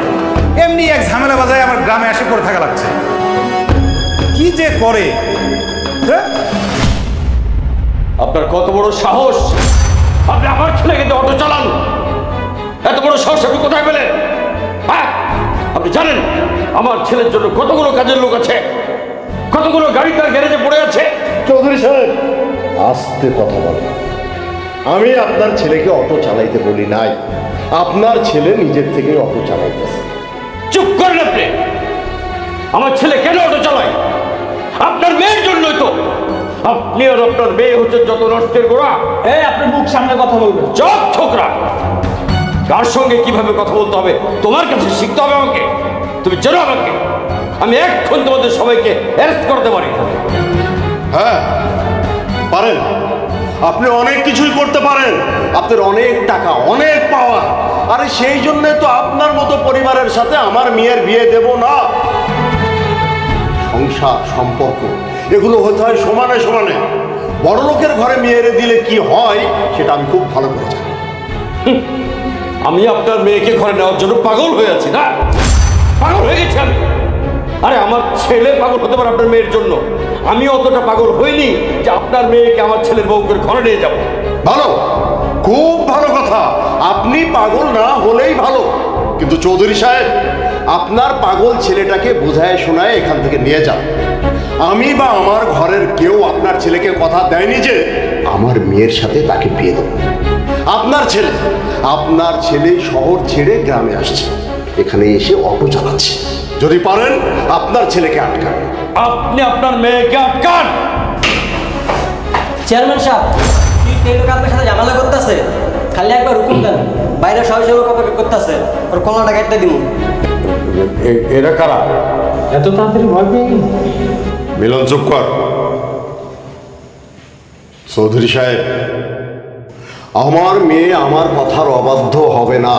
এমনি এক ঝামেলা বাজায় আমার গ্রামে এসে পড়ে থাকা লাগছে। কি যে করে, হ্যাঁ? আপনার কত বড় সাহস, আপনি আমার ছেলেকে দিয়ে অটো চালান? এত বড় সাহস আপনি কোথায় পেলেন? হ্যাঁ, আপনি জানেন আমার ছেলের জন্য কতগুলো কাজের লোক আছে, কতগুলো গাড়ি তার গ্যারেজে পড়ে আছে? চৌধুরী সাহেব, আস্তে কথা বলেন। আমি আপনার ছেলেকে অটো চালাইতে বলি নাই, আপনার ছেলে নিজের থেকে অটো চালাইতেছে। চুপ করেন আপনি। আমার ছেলে কেন অটো চালায়? আপনার মেয়ের জন্যই তো। আপনি আর আপনার মেয়ে হচ্ছে যত নষ্টের গোড়া। এই আপনি মুখ সামনে কথা বলবেন। চপ ছোকরা, কার সঙ্গে কিভাবে কথা বলতে হবে তোমার কাছে শিখতে হবে আমাকে। তুমি চেনো আমাকে, আমি এখন তোমাদের সবাইকে অ্যারেস্ট করতে পারি। হ্যাঁ পারেন, আপনি অনেক কিছুই করতে পারেন, আপনার অনেক টাকা, অনেক পাওয়ার। আরে সেই জন্যে তো আপনার মতো পরিবারের সাথে আমার মেয়ের বিয়ে দেব না। সংসার, সম্পর্ক এগুলো হতে হয় সমানে সমানে। বড় লোকের ঘরে মেয়েরে দিলে কি হয় সেটা আমি খুব ভালো করে জানি। আমি আপনার মেয়েকে ঘরে নেওয়ার জন্য পাগল হয়ে আছি না? পাগল হয়ে গেছি আমি। আরে আমার ছেলে পাগল হতে পারে আপনার মেয়ের জন্য, আমি অতটা পাগল হইনি যে আপনার মেয়েকে আমার ছেলের বউকে ঘরে নিয়ে যাব। ভালো, খুব ভালো কথা, আপনি পাগল না হলেই ভালো। কিন্তু চৌধুরী সাহেব, আপনার পাগল ছেলেটাকে বোঝায় শোনায় এখান থেকে নিয়ে যান। আমি বা আমার ঘরের কেউ আপনার ছেলেকে কথা দেয়নি যে আমার মেয়ের সাথে তাকে বিয়ে দেব। আপনার ছেলে শহর ছেড়ে গ্রামে আসছে, এখানে এসে অটো চালাচ্ছে। যদি পারেন আপনার ছেলেকে আটকান। আপনি আপনার মেয়েকে আটকান। চেয়ারম্যান সাহেব, কি লোক আপনার সাথে ঝামেলা করতেছে? খালি একবার হুকুম দেন, বাইরে সবাই সবাই অপেক্ষা করতেছে, ওর কলাটা কাটতে দিব। এরা কারা? এত তাড়াতাড়ি ভয় পেয়ে গেল? মিলন চুপ কর। চৌধুরী সাহেব, আমার মেয়ে আমার কথার অবাধ্য হবে না।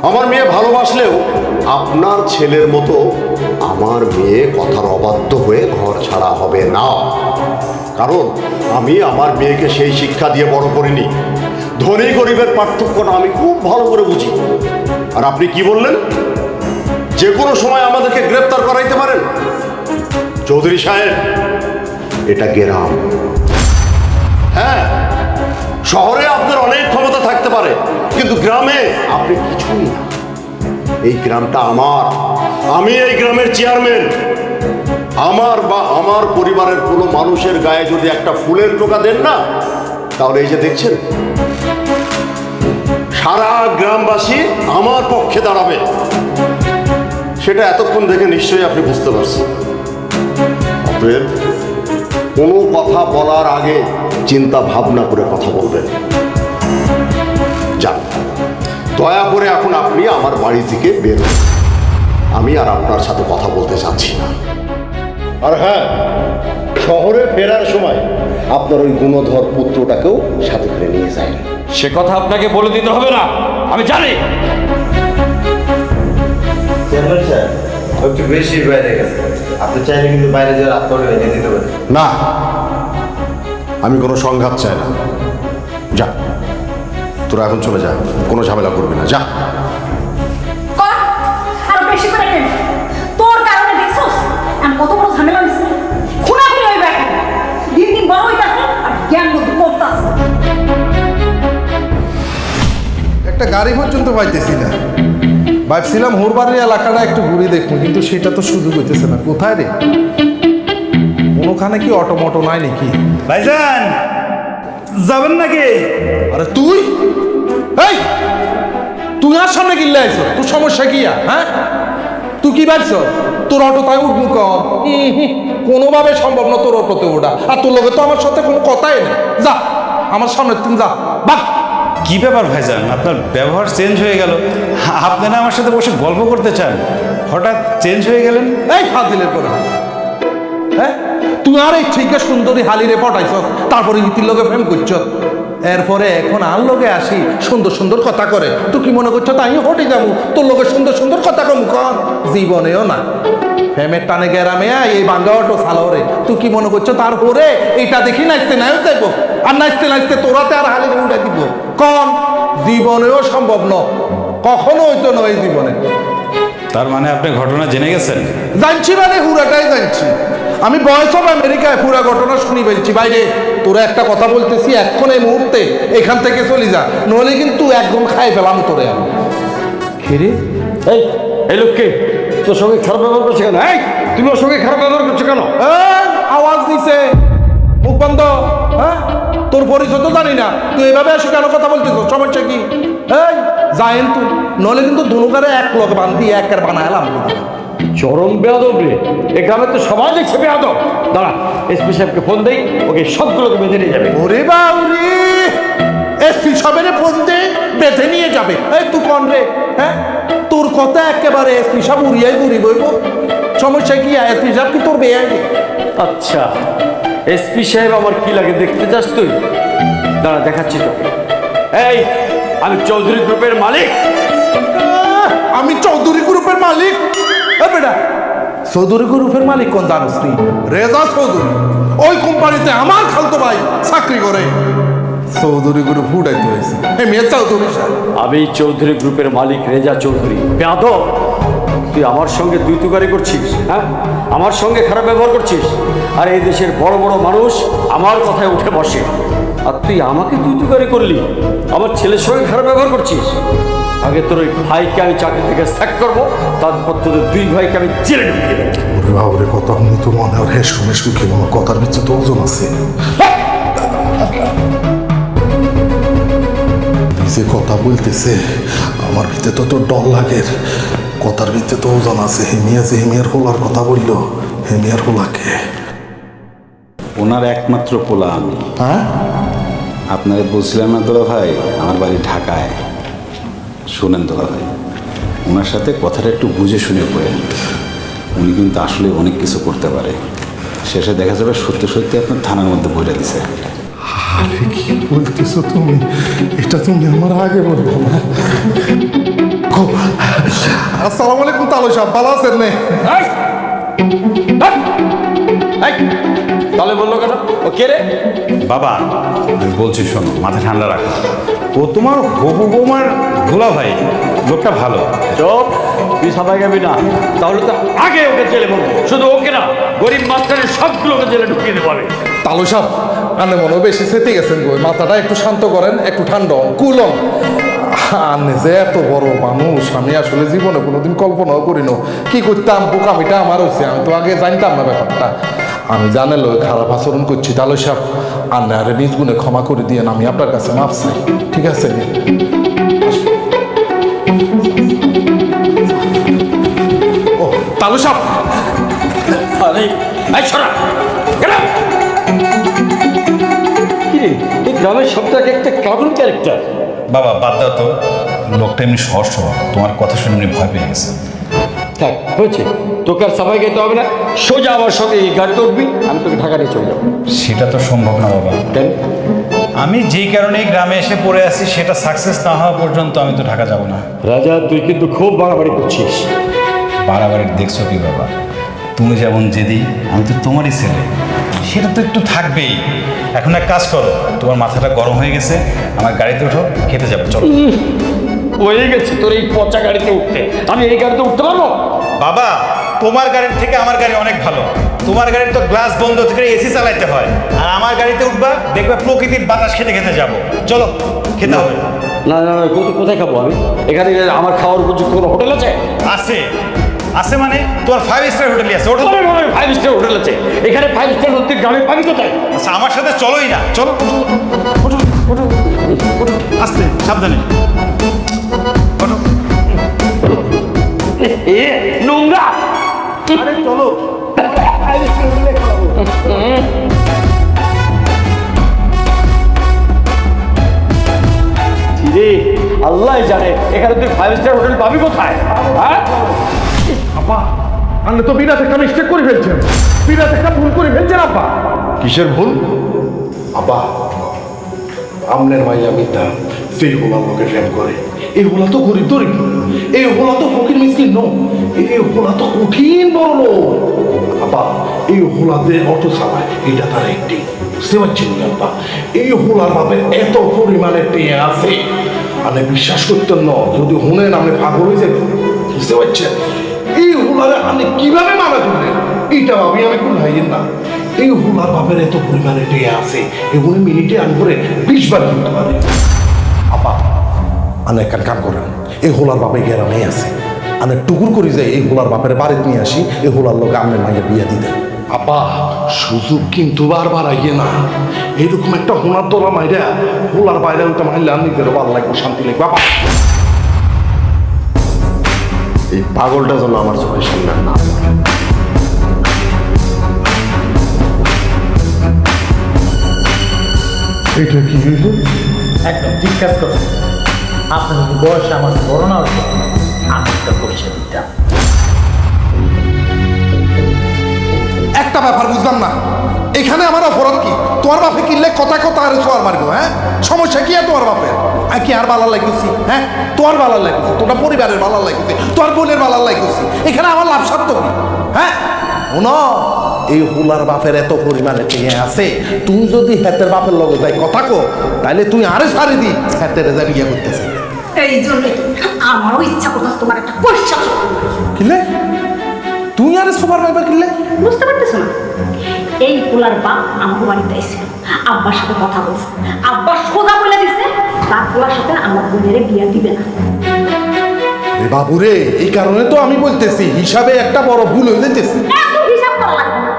আমার মেয়ে ভালোবাসলেও আপনার ছেলের মতো আমার মেয়ে কথার অবাধ্য হয়ে ঘর ছাড়া হবে না। কারণ আমি আমার মেয়েকে সেই শিক্ষা দিয়ে বড় করিনি। ধনী গরিবের পার্থক্যটা আমি খুব ভালো করে বুঝি। আর আপনি কি বললেন? যে কোনো সময় আমাদেরকে গ্রেপ্তার করাইতে পারেন? চৌধুরী সাহেব, এটা গ্রাম। হ্যাঁ, শহরে আপনার অনেক ক্ষমতা থাকতে পারে, কিন্তু গ্রামে আপনি কিছুই না। এই গ্রামটা আমার, আমি এই গ্রামের চেয়ারম্যান। আমার বা আমার পরিবারের কোনো মানুষের গায়ে যদি একটা ফুলের টোকা দেন না, তাহলে এই যে দেখছেন, সারা গ্রামবাসী আমার পক্ষে দাঁড়াবে। সেটা এতক্ষণ দেখে নিশ্চয়ই আপনি বুঝতে পারছেন। অতএব কোনো কথা বলার আগে চিন্তা ভাবনা করে কথা বলবেন। যান, দয়া করে এখন আপনি আমার বাড়ি থেকে বের হন। আমি আর আপনার সাথে কথা বলতে চাচ্ছি না। আর হ্যাঁ, শহরে ফেরার সময় আপনার ওই গুণধর পুত্রটাকেও সাথে করে নিয়ে যায়। সে কথা আপনাকে বলে দিতে হবে না, আমি জানি। চেয়ারম্যান স্যার, একটু বেশি বাইরে গেছে। আপনি চাইলে কিন্তু বাইরে যাওয়ার আপনার এনে দিতে পারেন। না, আমি কোনো সংঘাত চাই না। যা, তোরা এখন চলে যা, কোনো ঝামেলা করবি না। যা। কর, আরো বেশি করে কেন? তোর কারণে দেখছস আমি কত বড় ঝামেলা হইছে। খুনাখুনি হইবে এখন। দিন দিন বড় হইতাছে আর জ্ঞান বুদ্ধি কমতাছে। একটা গাড়ি পর্যন্ত পাইতেছি না। ভাবছিলাম হোরবাড়ির এলাকাটা একটু ঘুরে দেখবো, কিন্তু সেটা তো সুযোগ হইতেছে না। কোথায় রে? কোনোখানে কি অটো মটো নাই নাকি? ভাইজান, যাবেন নাকি? আরে তুই, এই তুই আর সামনে কিনলে আইছো? তোর সমস্যা কি? হ্যাঁ, তুই কি ভাবছ তোর অটো তাই উঠবো? কোনোভাবে সম্ভব না তোর অটোতে ওঠা। আর তোর লোকে তো আমার সাথে কোনো কথাই নেই। যা আমার সামনে, তুমি যা। বাহ, কি ব্যাপার ভাইজান, আপনার ব্যবহার চেঞ্জ হয়ে গেল। আপনি না আমার সাথে বসে গল্প করতে চান, হঠাৎ চেঞ্জ হয়ে গেলেন? এই ফাজিলের করে, হ্যাঁ তুই আর এই ঠিক সুন্দরী হালিরে পটাইছ, তারপরে ইতির লোকে প্রেম করছ। এরপরে এখন আর লোকে আসি সুন্দর সুন্দর কথা করে। তুই কি মনে করছো তাই হটে যাবো তোর লোকে সুন্দর সুন্দর কথা কম? জীবনেও না। ফেমের টানে গেরামে এই বাঙ্গা অটো সালোরে। তুই কি মনে করছো তারপরে এইটা দেখি নাচতে নাও চাইবো? আর নাচতে নাচতে তোরাতে আর হালিরে উঠে দিব? কন, জীবনেও সম্ভব ন। কখনো হইতো না এই জীবনে। তার মানে আপনি ঘটনা জেনে গেছেন? জানছি মানে হুরাটাই জানছি। আমি ভয়েস অফ আমেরিকায় পুরা ঘটনা শুনি বলছি। বাইরে তোরা একটা কথা বলতেছি, এখন এই মুহূর্তে এখান থেকে চলে যা, নইলে কিন্তু একদম খাই ফেলাম তোরে আমি। রে এই লোককে তোর সঙ্গে খারাপ ব্যবহার করছে কেন? এই তুমি ওর সঙ্গে খারাপ ব্যবহার করছো কেন? আওয়াজ দিছে, মুখ বন্ধ। হ্যাঁ, তোর পরিচয় তো জানি না, তুই এভাবে এসে কেন কথা বলতেছ? সমস্যা কি? এই যাইন তুই, নইলে কিন্তু দুনুকারে এক লোক বান্ধি একের বানাইলাম। চরম বেয়াদব রে, এ গ্রামে তো সবাই দেখছে বেয়াদব। দাঁড়া, এসপি সাহেবকে ফোন দেই, ওকে সবগুলোকে বেঁধে নিয়ে যাবে। ওরে বাউরি, এসপি সাহেবের ফোন দে, বেঁধে নিয়ে যাবে। এই তুই কোন রে? হ্যাঁ, তোর কথা একেবারে এসপি সাহেব উড়িয়াই ঘুরি বইব। সমস্যা কি? এসপি সাহেব কি তোর বেয়াই? আচ্ছা, এসপি সাহেব আমার কি লাগে দেখতে চাস তুই? দাঁড়া, দেখাচ্ছি তোকে। এই, আমি চৌধুরী গ্রুপের মালিক। আমি চৌধুরী গ্রুপের মালিক? বেটা, চৌধুরী গ্রুপের মালিক কোন জানোস নি? রেজা চৌধুরী। ওই কোম্পানিতে আমার খালতো ভাই চাকরি করে। চৌধুরী গ্রুপ উঠাইতে হয়েছে এই মেয়ে চৌধুরী সাহেব। আমি চৌধুরী গ্রুপের মালিক রেজা চৌধুরী। বেয়াদব, তুই আমার সঙ্গে দুই তুকারি করছিস? হ্যাঁ, আমার সঙ্গে খারাপ ব্যবহার করছিস। আর এই দেশের বড় বড় মানুষ আমার কথায় উঠে বসে, আর তুই আমাকে দুই তুকারি করলি, আমার ছেলের সঙ্গে খারাপ ব্যবহার করছিস। আগে তোর ওই ভাইকে আমি চাকরি থেকে স্যাক করবো, তারপর তোদের দুই ভাইকে আমি জেলে ঢুকিয়ে দেবো। ওরে বাবুরে, কথা আমি তো মনে হয় হেস শুনে সুখে মনে কথার ভিতরে তো ওজন আছে। যে কথা বলতেছে আমার ভিতরে তো তোর ডর লাগে, কথার ভিতরে তো ওজন আছে। হেমিয়া যে হেমিয়ার হোলার কথা বললো, হেমিয়ার হোলাকে ওনার একমাত্র পোলা আমি। হ্যাঁ, আপনাকে বলছিলাম না দুলা ভাই, আমার বাড়ি ঢাকায়। শোনেন দুলা ভাই, ওনার সাথে কথাটা একটু বুঝে শুনে পড়েন। উনি কিন্তু আসলে অনেক কিছু করতে পারে। শেষে দেখা যাবে সত্যি সত্যি আপনার থানার মধ্যে বইটা দিছে। আরে কি বলতেছো তুমি? এটা তুমি আমার আগে বলবো না। আসসালামু আলাইকুম তালু সাহেব, ভালো আছেন? তাহলে বললো কেন? ও কে রে? বাবা, আমি বলছি শোনো, মাথা ঠান্ডা রাখো। ও তোমার হবু বৌমার দুলা ভাই, লোকটা ভালো। চোপ, তুই সাবাই গাবি না। তাহলে তো আগে ওকে জেলে বলবো। শুধু ওকে না, গরিব মাস্টারের সবগুলোকে জেলে ঢুকিয়ে দেবো আমি। তালু সাহেব, আনে মনে হয় বেশি সেতে গেছেন গো। মাথাটা একটু শান্ত করেন, একটু ঠান্ডা হন, কুল হন। আনে যে এত বড় মানুষ আমি আসলে জীবনে কোনোদিন কল্পনাও করি না। কি করতাম, বোকামিটা আমার হয়েছে। আমি তো আগে জানতাম না ব্যাপারটা। আমি জানেল খারাপ আচরণ করছি। তালু সাহেব, আন্নে আরে নিজ গুণে ক্ষমা করে দিয়ে আমি আপনার কাছে মাফ চাই, ঠিক আছে? ও তালু সাহেব, আরে এই ছড়া কেন? কি রে, এই গ্রামের সবটাকে একটা কার্টুন ক্যারেক্টার। বাবা বাদ দাও তো, লোকটা এমনি সহজ সরল, তোমার কথা শুনে এমনি ভয় পেয়ে গেছে। থাক, হয়েছে। তোকে আর সাফাই গাইতে হবে না। সোজা আমার সঙ্গে এই গাড়িতে উঠবি, আমি তোকে ঢাকা নিয়ে চলে যাবো। সেটা তো সম্ভব না বাবা। কেন? আমি যেই কারণে এই গ্রামে এসে পড়ে আছি সেটা সাকসেস না হওয়া পর্যন্ত আমি তো ঢাকা যাব না। রাজা, তুই কিন্তু খুব বাড়াবাড়ি করছিস। বাড়াবাড়ি দেখছো কি বাবা? তুমি যেমন জেদি, আমি তো তোমারই ছেলে, সেটা তো একটু থাকবেই। এখন এক কাজ করো, তোমার মাথাটা গরম হয়ে গেছে, আমার গাড়িতে ওঠো, খেতে যাবো, চলো। হয়ে গেছে তোর এই পচা গাড়িতে উঠতে। আমি এই গাড়িতে উঠতে পারবো? বাবা, তোমার গাড়ির থেকে আমার গাড়ি অনেক ভালো। তোমার গাড়ির তো গ্লাস বন্ধ থেকে এসি চালাইতে হয়, আর আমার গাড়িতে উঠবা, দেখবে প্রকৃতির বাতাস খেতে খেতে যাবো। চলো, খেতে হবে। না না না, কোথায় খাবো আমি? এখানে আমার খাওয়ার উপযুক্ত কোনো হোটেল আছে? আছে আছে মানে তোমার 5 স্টার হোটেলই আছে, ওঠো। 5 স্টার হোটেল আছে? এখানে 5 স্টার হোটেল গ্রামে পাবি কোথায়? আচ্ছা, আমার সাথে চলোই না, চলো ওঠো ওঠো ওঠো, আস্তে সাবধানে ওঠো। এ নোংরা। আরে চলো। রে আল্লাহ জানে এখানে তুই 5 স্টার হোটেল পাবি কোথায়? হ্যাঁ আপা, আপনি তো বিরাট একটা মিস্টেক করে ফেলছেন, বিরাট একটা ভুল করে ফেলছেন আপা। কিসের ভুল? আপা, আমনের মাইয়া মিতা সেই হোলা লোকে ফ্যান করে। এই হোলা তো গরিব দরিদ্র, এই হোলা তো ফকির মিসকিন ন, এই হোলা তো কঠিন বড় লোক। আপা, এই হোলাতে অটো চালায়, এটা তার একটি বুঝতে পারছেন না আপা? এই হোলার ভাবে এত পরিমাণে টেয়ে আছে, আপনি বিশ্বাস করতেন না যদি শুনেন আপনি পাগল হয়ে যাবেন বুঝতে পারছেন এই হুলারে আপনি কিভাবে মানা করলেন এইটা ভাবি আমি কোন হাইয়েন না এই হুলার বাপের এত পরিমাণে টেয়ে আছে এগুলো মিনিটে আন করে 20 বার কিনতে পারে আপা আমি একটা কাম করেন এই হোলার বাপে গ্রামে আছে আমি টুকুর করি যাই এই হোলার বাপের বাড়িতে নিয়ে আসি এই হোলার লোক আপনার মাইয়া বিয়ে দিতে আপা সুযোগ কিন্তু বারবার আইয়ে না এইরকম একটা হোনার তোলা মাইরা হোলার বাইরে ওইটা মারলে আমি নিজেরও ভালো লাগবে শান্তি লাগবে আপা এই পাগলটা যেন আমার চোখের সামনে না এটা কি হইল একদম ঠিক কাজ করো। আপনার যদি বয়সে আমার বড় না হতো আমি একটা পরিচয় দিতাম। একটা ব্যাপার বুঝলাম না এখানে আমার অপরাধ কি তোমার বাপে কিনলে কথা কথা আর সোয়ার মারবো হ্যাঁ সমস্যা কি আর তোমার বাপের আর কি আর বালার লাগতেছি হ্যাঁ তোমার বালার লাগতেছি তোমরা পরিবারের বালার লাগতেছি তোমার বোনের বালার লাগতেছি এখানে আমার লাভ সাধ্য কি হ্যাঁ শোনো এই হুলার বাপের এত পরিমাণে টেয়ে আছে তুই যদি হেতের বাপের লগে যাই কথা কো তাহলে তুই আরে সারি দি হেতের যা বিয়ে করতেছে এই জন্যই আমারও ইচ্ছা করতেছে তোমার একটা পরিচয় কিনলে তুই আরে সুপার ভাইবার কিনলে বুঝতে পারতেছো না এই পোলার বাপ আমার বাড়িতে এসেছিল আব্বার সাথে কথা বলছে আব্বা সোজা বলে দিছে তার পোলার সাথে আমার বোনের বিয়ে দিবে না বাবুরে এই কারণে তো আমি বলতেছি হিসাবে একটা বড় ভুল হয়ে যেতেছে এত হিসাব করা লাগবে না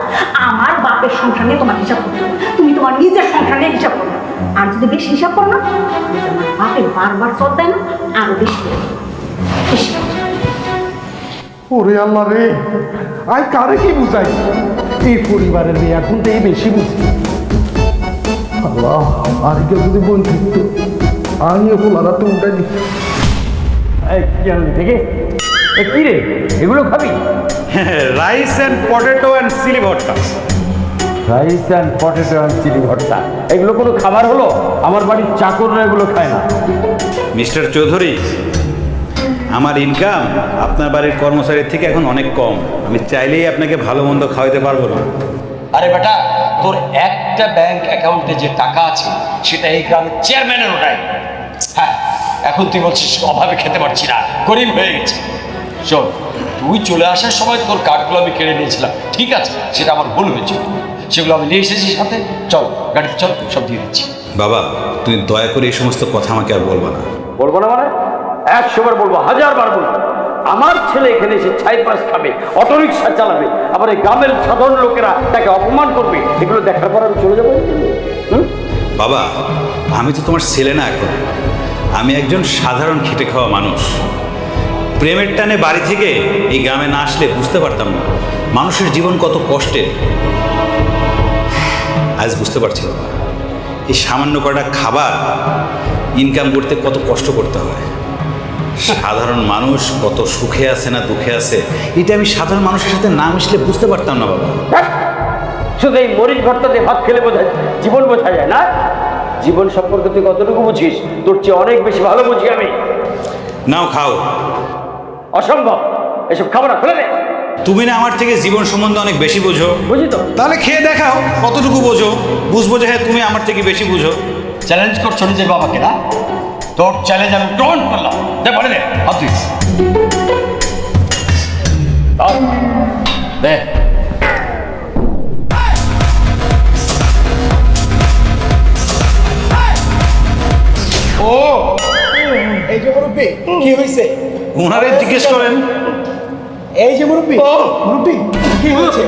আমার বাপের সংসার নিয়ে তোমার হিসাব করতে হবে তুমি তোমার নিজের সংসার নিয়ে হিসাব করো আর যদি বেশি হিসাব করো না আমার বাপে বারবার চল দেয় না আরো বেশি বেশি ওরে আল্লাহ রে আই কারে কি বুঝাই এই পরিবারের মেয়ে এখন তো এই বেশি বুঝি আল্লাহ আর কেউ যদি বোন থাকতো আমিও পোলারা তো উঠাই দিচ্ছি থেকে কি রে এগুলো খাবি? Rice and potato and chilli bharta. Rice and potato and chilli bharta এগুলো কোনো খাবার হলো? আমার বাড়ির চাকররা এগুলো খায় না। মিস্টার চৌধুরী, আমার ইনকাম আপনার বাড়ির কর্মচারীর থেকে এখন অনেক কম। আমি চাইলেই আপনাকে ভালো মন্দ খাওয়াইতে পারবো না। আরে বেটা, তোর একটা ব্যাংক অ্যাকাউন্টে যে টাকা আছে সেটা এই গ্রামের চেয়ারম্যানের ওটাই। হ্যাঁ, এখন তুই বলছিস অভাবে খেতে পারছি না, গরিব হয়ে গেছে। শোন, তুই চলে আসার সময় তোর কার্ডগুলো আমি কেড়ে নিয়েছিলাম, ঠিক আছে, সেটা আমার ভুল হয়েছিল, সেগুলো আমি নিয়ে এসেছি সাথে। চল গাড়িতে চল, সব দিয়ে দিচ্ছি। বাবা, তুমি দয়া করে এই সমস্ত কথা আমাকে আর বলবো না। বলবো না মানে? 100 বার বলবো, 1000 বার বলবো। আমার ছেলে এখানে এসে ছাই পাশ খাবে, অটোরিকশা চালাবে, আবার এই গ্রামের সাধারণ লোকেরা তাকে অপমান করবে, এগুলো দেখার পর আমি চলে যাবো। বাবা, আমি তো তোমার ছেলে না, এখন আমি একজন সাধারণ খেটে খাওয়া মানুষ। প্রেমের টানে বাড়ি থেকে এই গ্রামে না আসলে বুঝতে পারতাম না মানুষের জীবন কত কষ্টের। আজ বুঝতে পারছি বাবা, এই সামান্য কটা খাবার ইনকাম করতে কত কষ্ট করতে হয়। সাধারণ মানুষ কত সুখে আছে না দুঃখে আছে, এটা আমি সাধারণ মানুষের সাথে না মিশলে বুঝতে পারতাম না বাবা। শুধু এই মরিচ ভর্তা দিয়ে ভাত খেলে বোঝা জীবন বোঝা যায় না? জীবন সম্পর্কে তুই কতটুকু বুঝিস? তোর চেয়ে অনেক বেশি ভালো বুঝি আমি। নাও খাও। অসম্ভব, এসব খাবার ফেলে দে। তুমি না আমার থেকে জীবন সম্বন্ধে অনেক বেশি বুঝো। বুঝি তো, তাহলে খেয়ে দেখাও কতটুকু বোঝো। বুঝবো যে হ্যাঁ তুমি আমার থেকে বেশি বুঝো। চ্যালেঞ্জ করছো নিজের বাবাকে না? তোর চ্যালেঞ্জ আমি গ্রহণ করলাম। দে বলে দে, হাত দিস। দে। ও এই যে মুরব্বী কি হয়েছে? ওনারে জিজ্ঞেস করেন। এই যে মুরব্বী মুরব্বী কি হয়েছে?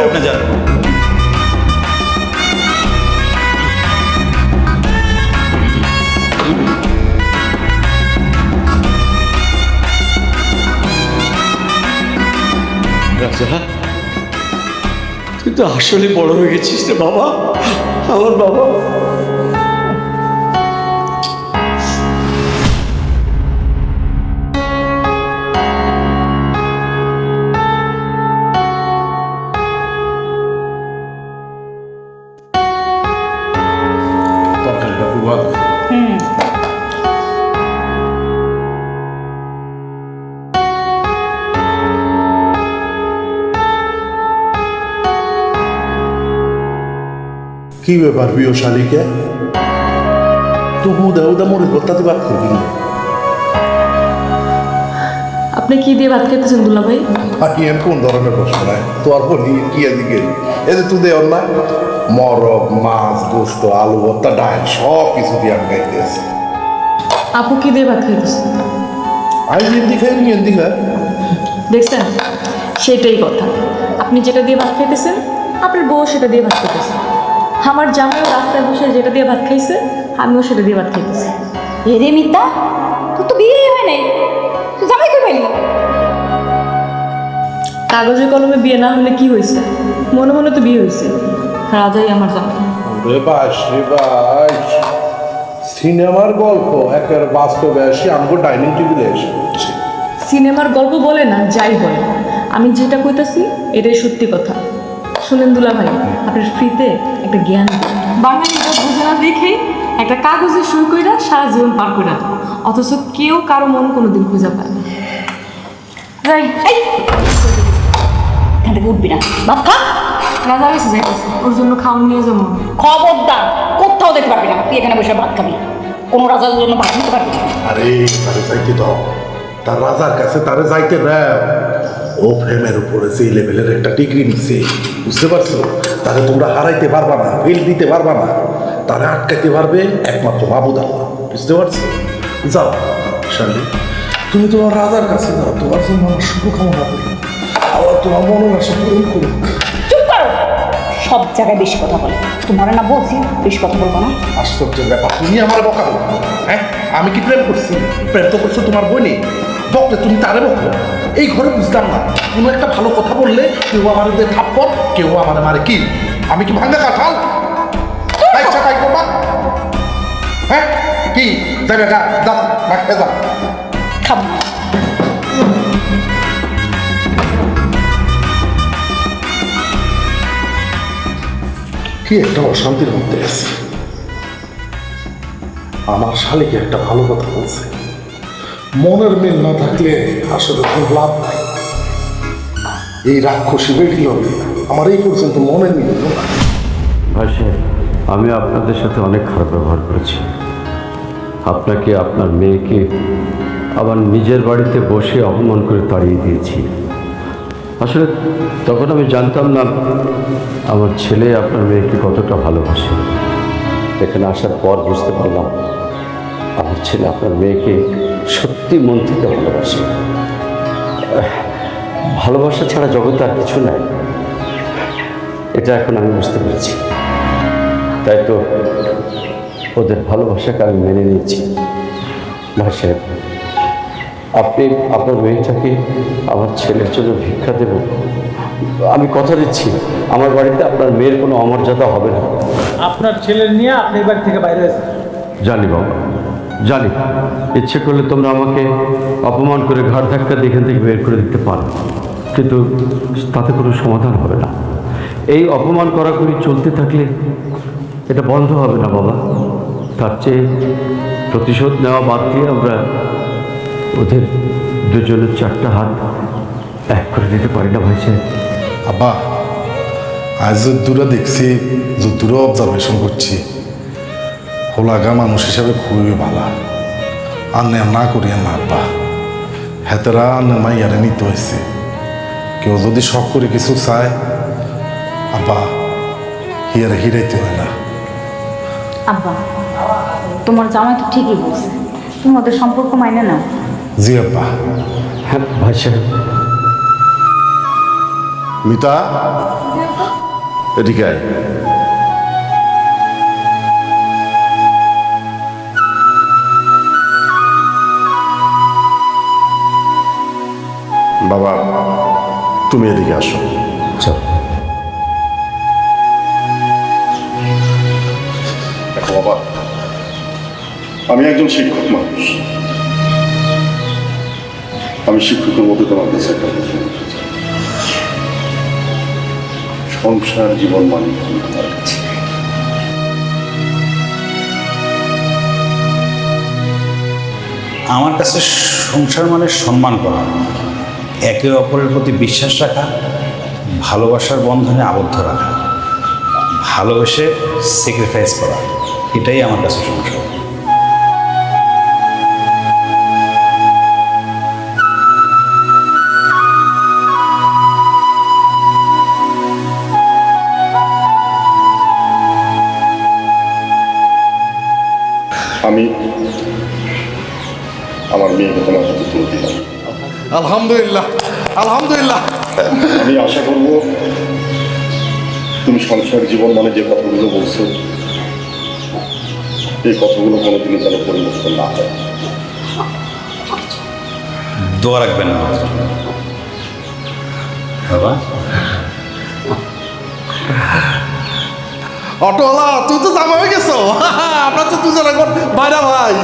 আপনি যান। রাজা, তুই তো আসলে বড় হয়ে গেছিস রে বাবা, আমার বাবা। তরকারিটা খুব ভালো। কি ব্যাপার প্রিয় শালিকে? একটু হুদা হুদা মরিচ ভর্তাতে ভাত করবি না। আপনি কি দিয়ে ভাত খেতেছেন দুলা ভাই? আমি এর কোন ধরনের প্রশ্ন নাই তোর পর কি এদিকে এই যে তুই দেওয়ার না মরক মাছ গোস্ত আলু ভর্তা ডাল সব কিছু দিয়ে আমি খাইতে আছি। আপু কি দিয়ে ভাত খাইতেছেন? আমি এমনি খাই নি এমনি খাই। দেখছেন, সেটাই কথা। আপনি যেটা দিয়ে ভাত খাইতেছেন, আপনার বউ সেটা দিয়ে ভাত খাইতেছে। আমার জামাইও রাস্তায় বসে যেটা দিয়ে ভাত খাইছে, আমিও সেটা দিয়ে ভাত খাইতেছি। এ রে মিতা, তোর তো বিয়ে হয় নাই, তুই জামাই কই পেলি? কাগজে কলমে বিয়ে না হলে কি হয়েছে? মনে মনে তো বিয়ে হয়েছে। রাজাই আমার জামাই। রে বাস রে বাস, সিনেমার গল্প একের বাস্তবে আসি আমাকে ডাইনিং টেবিলে এসে পড়ছে। সিনেমার গল্প বলে না, যাই বলে, আমি যেটা কইতাছি এটাই সত্যি কথা। শুনেন দুলা ভাই, আপনার ফ্রিতে একটা জ্ঞান বাঙালিরা বুঝে না দেখেই একটা কাগজে সই কইরা সারা জীবন পার করে দেয়, অথচ কেউ কারো মন কোনোদিন খুঁজে পায় না। যাই, এই এখান থেকে উঠবি না, ভাত খা। রাজা গেছে যাইতেছে, ওর জন্য খাওয়ান নিয়ে যাবো। খবরদার, কোথাও যেতে পারবি না, তুই এখানে বসে ভাত খাবি। কোনো রাজার জন্য ভাত নিতে পারবি না। আরে তারে যাইতে দাও, তার রাজার কাছে তারে যাইতে দাও। ও ফ্রেমের উপরে সেই লেভেলের একটা ডিগ্রি নিচ্ছে, বুঝতে পারছো? তারে তোমরা হারাইতে পারবা না, ফেল দিতে পারবা না, তারে আটকাইতে পারবে একমাত্র মাবুদ আল্লাহ, বুঝতে পারছো? যাও শালি, তুমি তোমার রাজার কাছে যাও, তোমার জন্য আমার শুভকামনা করি, আবার তোমার মনের আশা পূরণ করুক। চুপ করো, সব জায়গায় বেশি কথা বলে। তোমার না বলছি বেশি কথা বলবো না। আশ্চর্যের ব্যাপার, তুমি আমার বকা বলো। হ্যাঁ, আমি কি প্রেম করছি? প্রেম তো করছো তোমার বোনে, বকলে তুমি তারে বকো। এই ঘরে বুঝতাম না, কোনো একটা ভালো কথা বললে কেউ আমার দিয়ে থাপ্পড়, কেউ আমার মারে কি। আমি কি ভাঙা কাঁঠাল? তাই ইচ্ছা তাই করবা? হ্যাঁ কি যাবে গা, যাও বাড়িতে যাও। খাবো না। কি একটা অশান্তির মধ্যে আছে। আমার শালিকে একটা ভালো কথা বলছে, মনের মিল না থাকলে আসলে কোনো লাভ নাই। এই রাক্ষসী বেরিল আমার এই পর্যন্ত মনের মিল না। ভাই সাহেব, আমি আপনাদের সাথে অনেক খারাপ ব্যবহার করেছি। আপনাকে, আপনার মেয়েকে আবার নিজের বাড়িতে বসে অপমান করে তাড়িয়ে দিয়েছি। আসলে তখন আমি জানতাম না আমার ছেলে আপনার মেয়েকে কতটা ভালোবাসে। এখানে আসার পর বুঝতে পারলাম আমার ছেলে আপনার মেয়েকে সত্যি মন থেকে ভালোবাসে। ভালোবাসা ছাড়া জগতে আর কিছু নাই, এটা এখন আমি বুঝতে পেরেছি। তাই তো ওদের ভালোবাসাকে আমি মেনে নিয়েছি। ভাই সাহেব, আপনি আপনার মেয়েটাকে আমার ছেলের জন্য ভিক্ষা দেবেন। আমি কথা দিচ্ছি, আমার বাড়িতে আপনার মেয়ের কোনো অমর্যাদা হবে না। আপনার ছেলে নিয়ে আপনি এই বাড়ি থেকে বাইরে হয়েছেন। জানি বাবা, জানি। ইচ্ছে করলে তোমরা আমাকে অপমান করে ঘাড় ধাক্কা দিয়ে এখান থেকে বের করে দিতে পারো, কিন্তু তাতে কোনো সমাধান হবে না। এই অপমান করাকরি চলতে থাকলে এটা বন্ধ হবে না বাবা। তার চেয়ে প্রতিশোধ নেওয়া বাদ দিয়ে আমরা ওদের দুজনের চারটা হাত এক করে দিতে পারি না ভাই সাহেব? আব্বা, আজ যদ্দূরা দেখছি, যদ্দূরা অবজারভেশন করছি, হোলাগা মানুষ হিসাবে খুবই ভালো। আর না করিয়েন না আব্বা, হেতেরা মাইয়ারে নিতে হয়েছে। কেউ যদি শখ করে কিছু চায় আব্বা, হিয়ারে হিরাইতে হয় না। আব্বা, তোমার জামাই তো ঠিকই বলছে, তুমি ওদের সম্পর্ক মাইনে নাও। জি আব্বা। হ্যাঁ ভাই সাহেব। মিতা, এদিকে আয়। বাবা, তুমি এদিকে আসো। চল। দেখো বাবা, আমি একজন শিক্ষক মানুষ। আমি শিক্ষকের মধ্যে তোমার কাছে একটা প্রশ্ন করতে চাই। সংসার জীবন মানে কি তোমার কাছে? আমার কাছে সংসার মানে সম্মান করা, একে অপরের প্রতি বিশ্বাস রাখা, ভালোবাসার বন্ধনে আবদ্ধ রাখা, ভালোবেসে স্যাক্রিফাইস করা, এটাই আমার কাছে সংসার। আমি আমার মেয়েকে তোমার কাছে তুলে দিলাম। আলহামদুলিল্লাহ আলহামদুলিল্লাহ। আমি আশা করব তুমি সংসার জীবন মানে যে কথাগুলো বলছো এই কথাগুলো কোনোদিনই যেন পরিবর্তন না হয়। দোয়া রাখবেন না বাবা। অটোওয়ালা তুই তো জামা হয়ে গেছো। আমরা তো দুজন এখন বাইরা ভাই।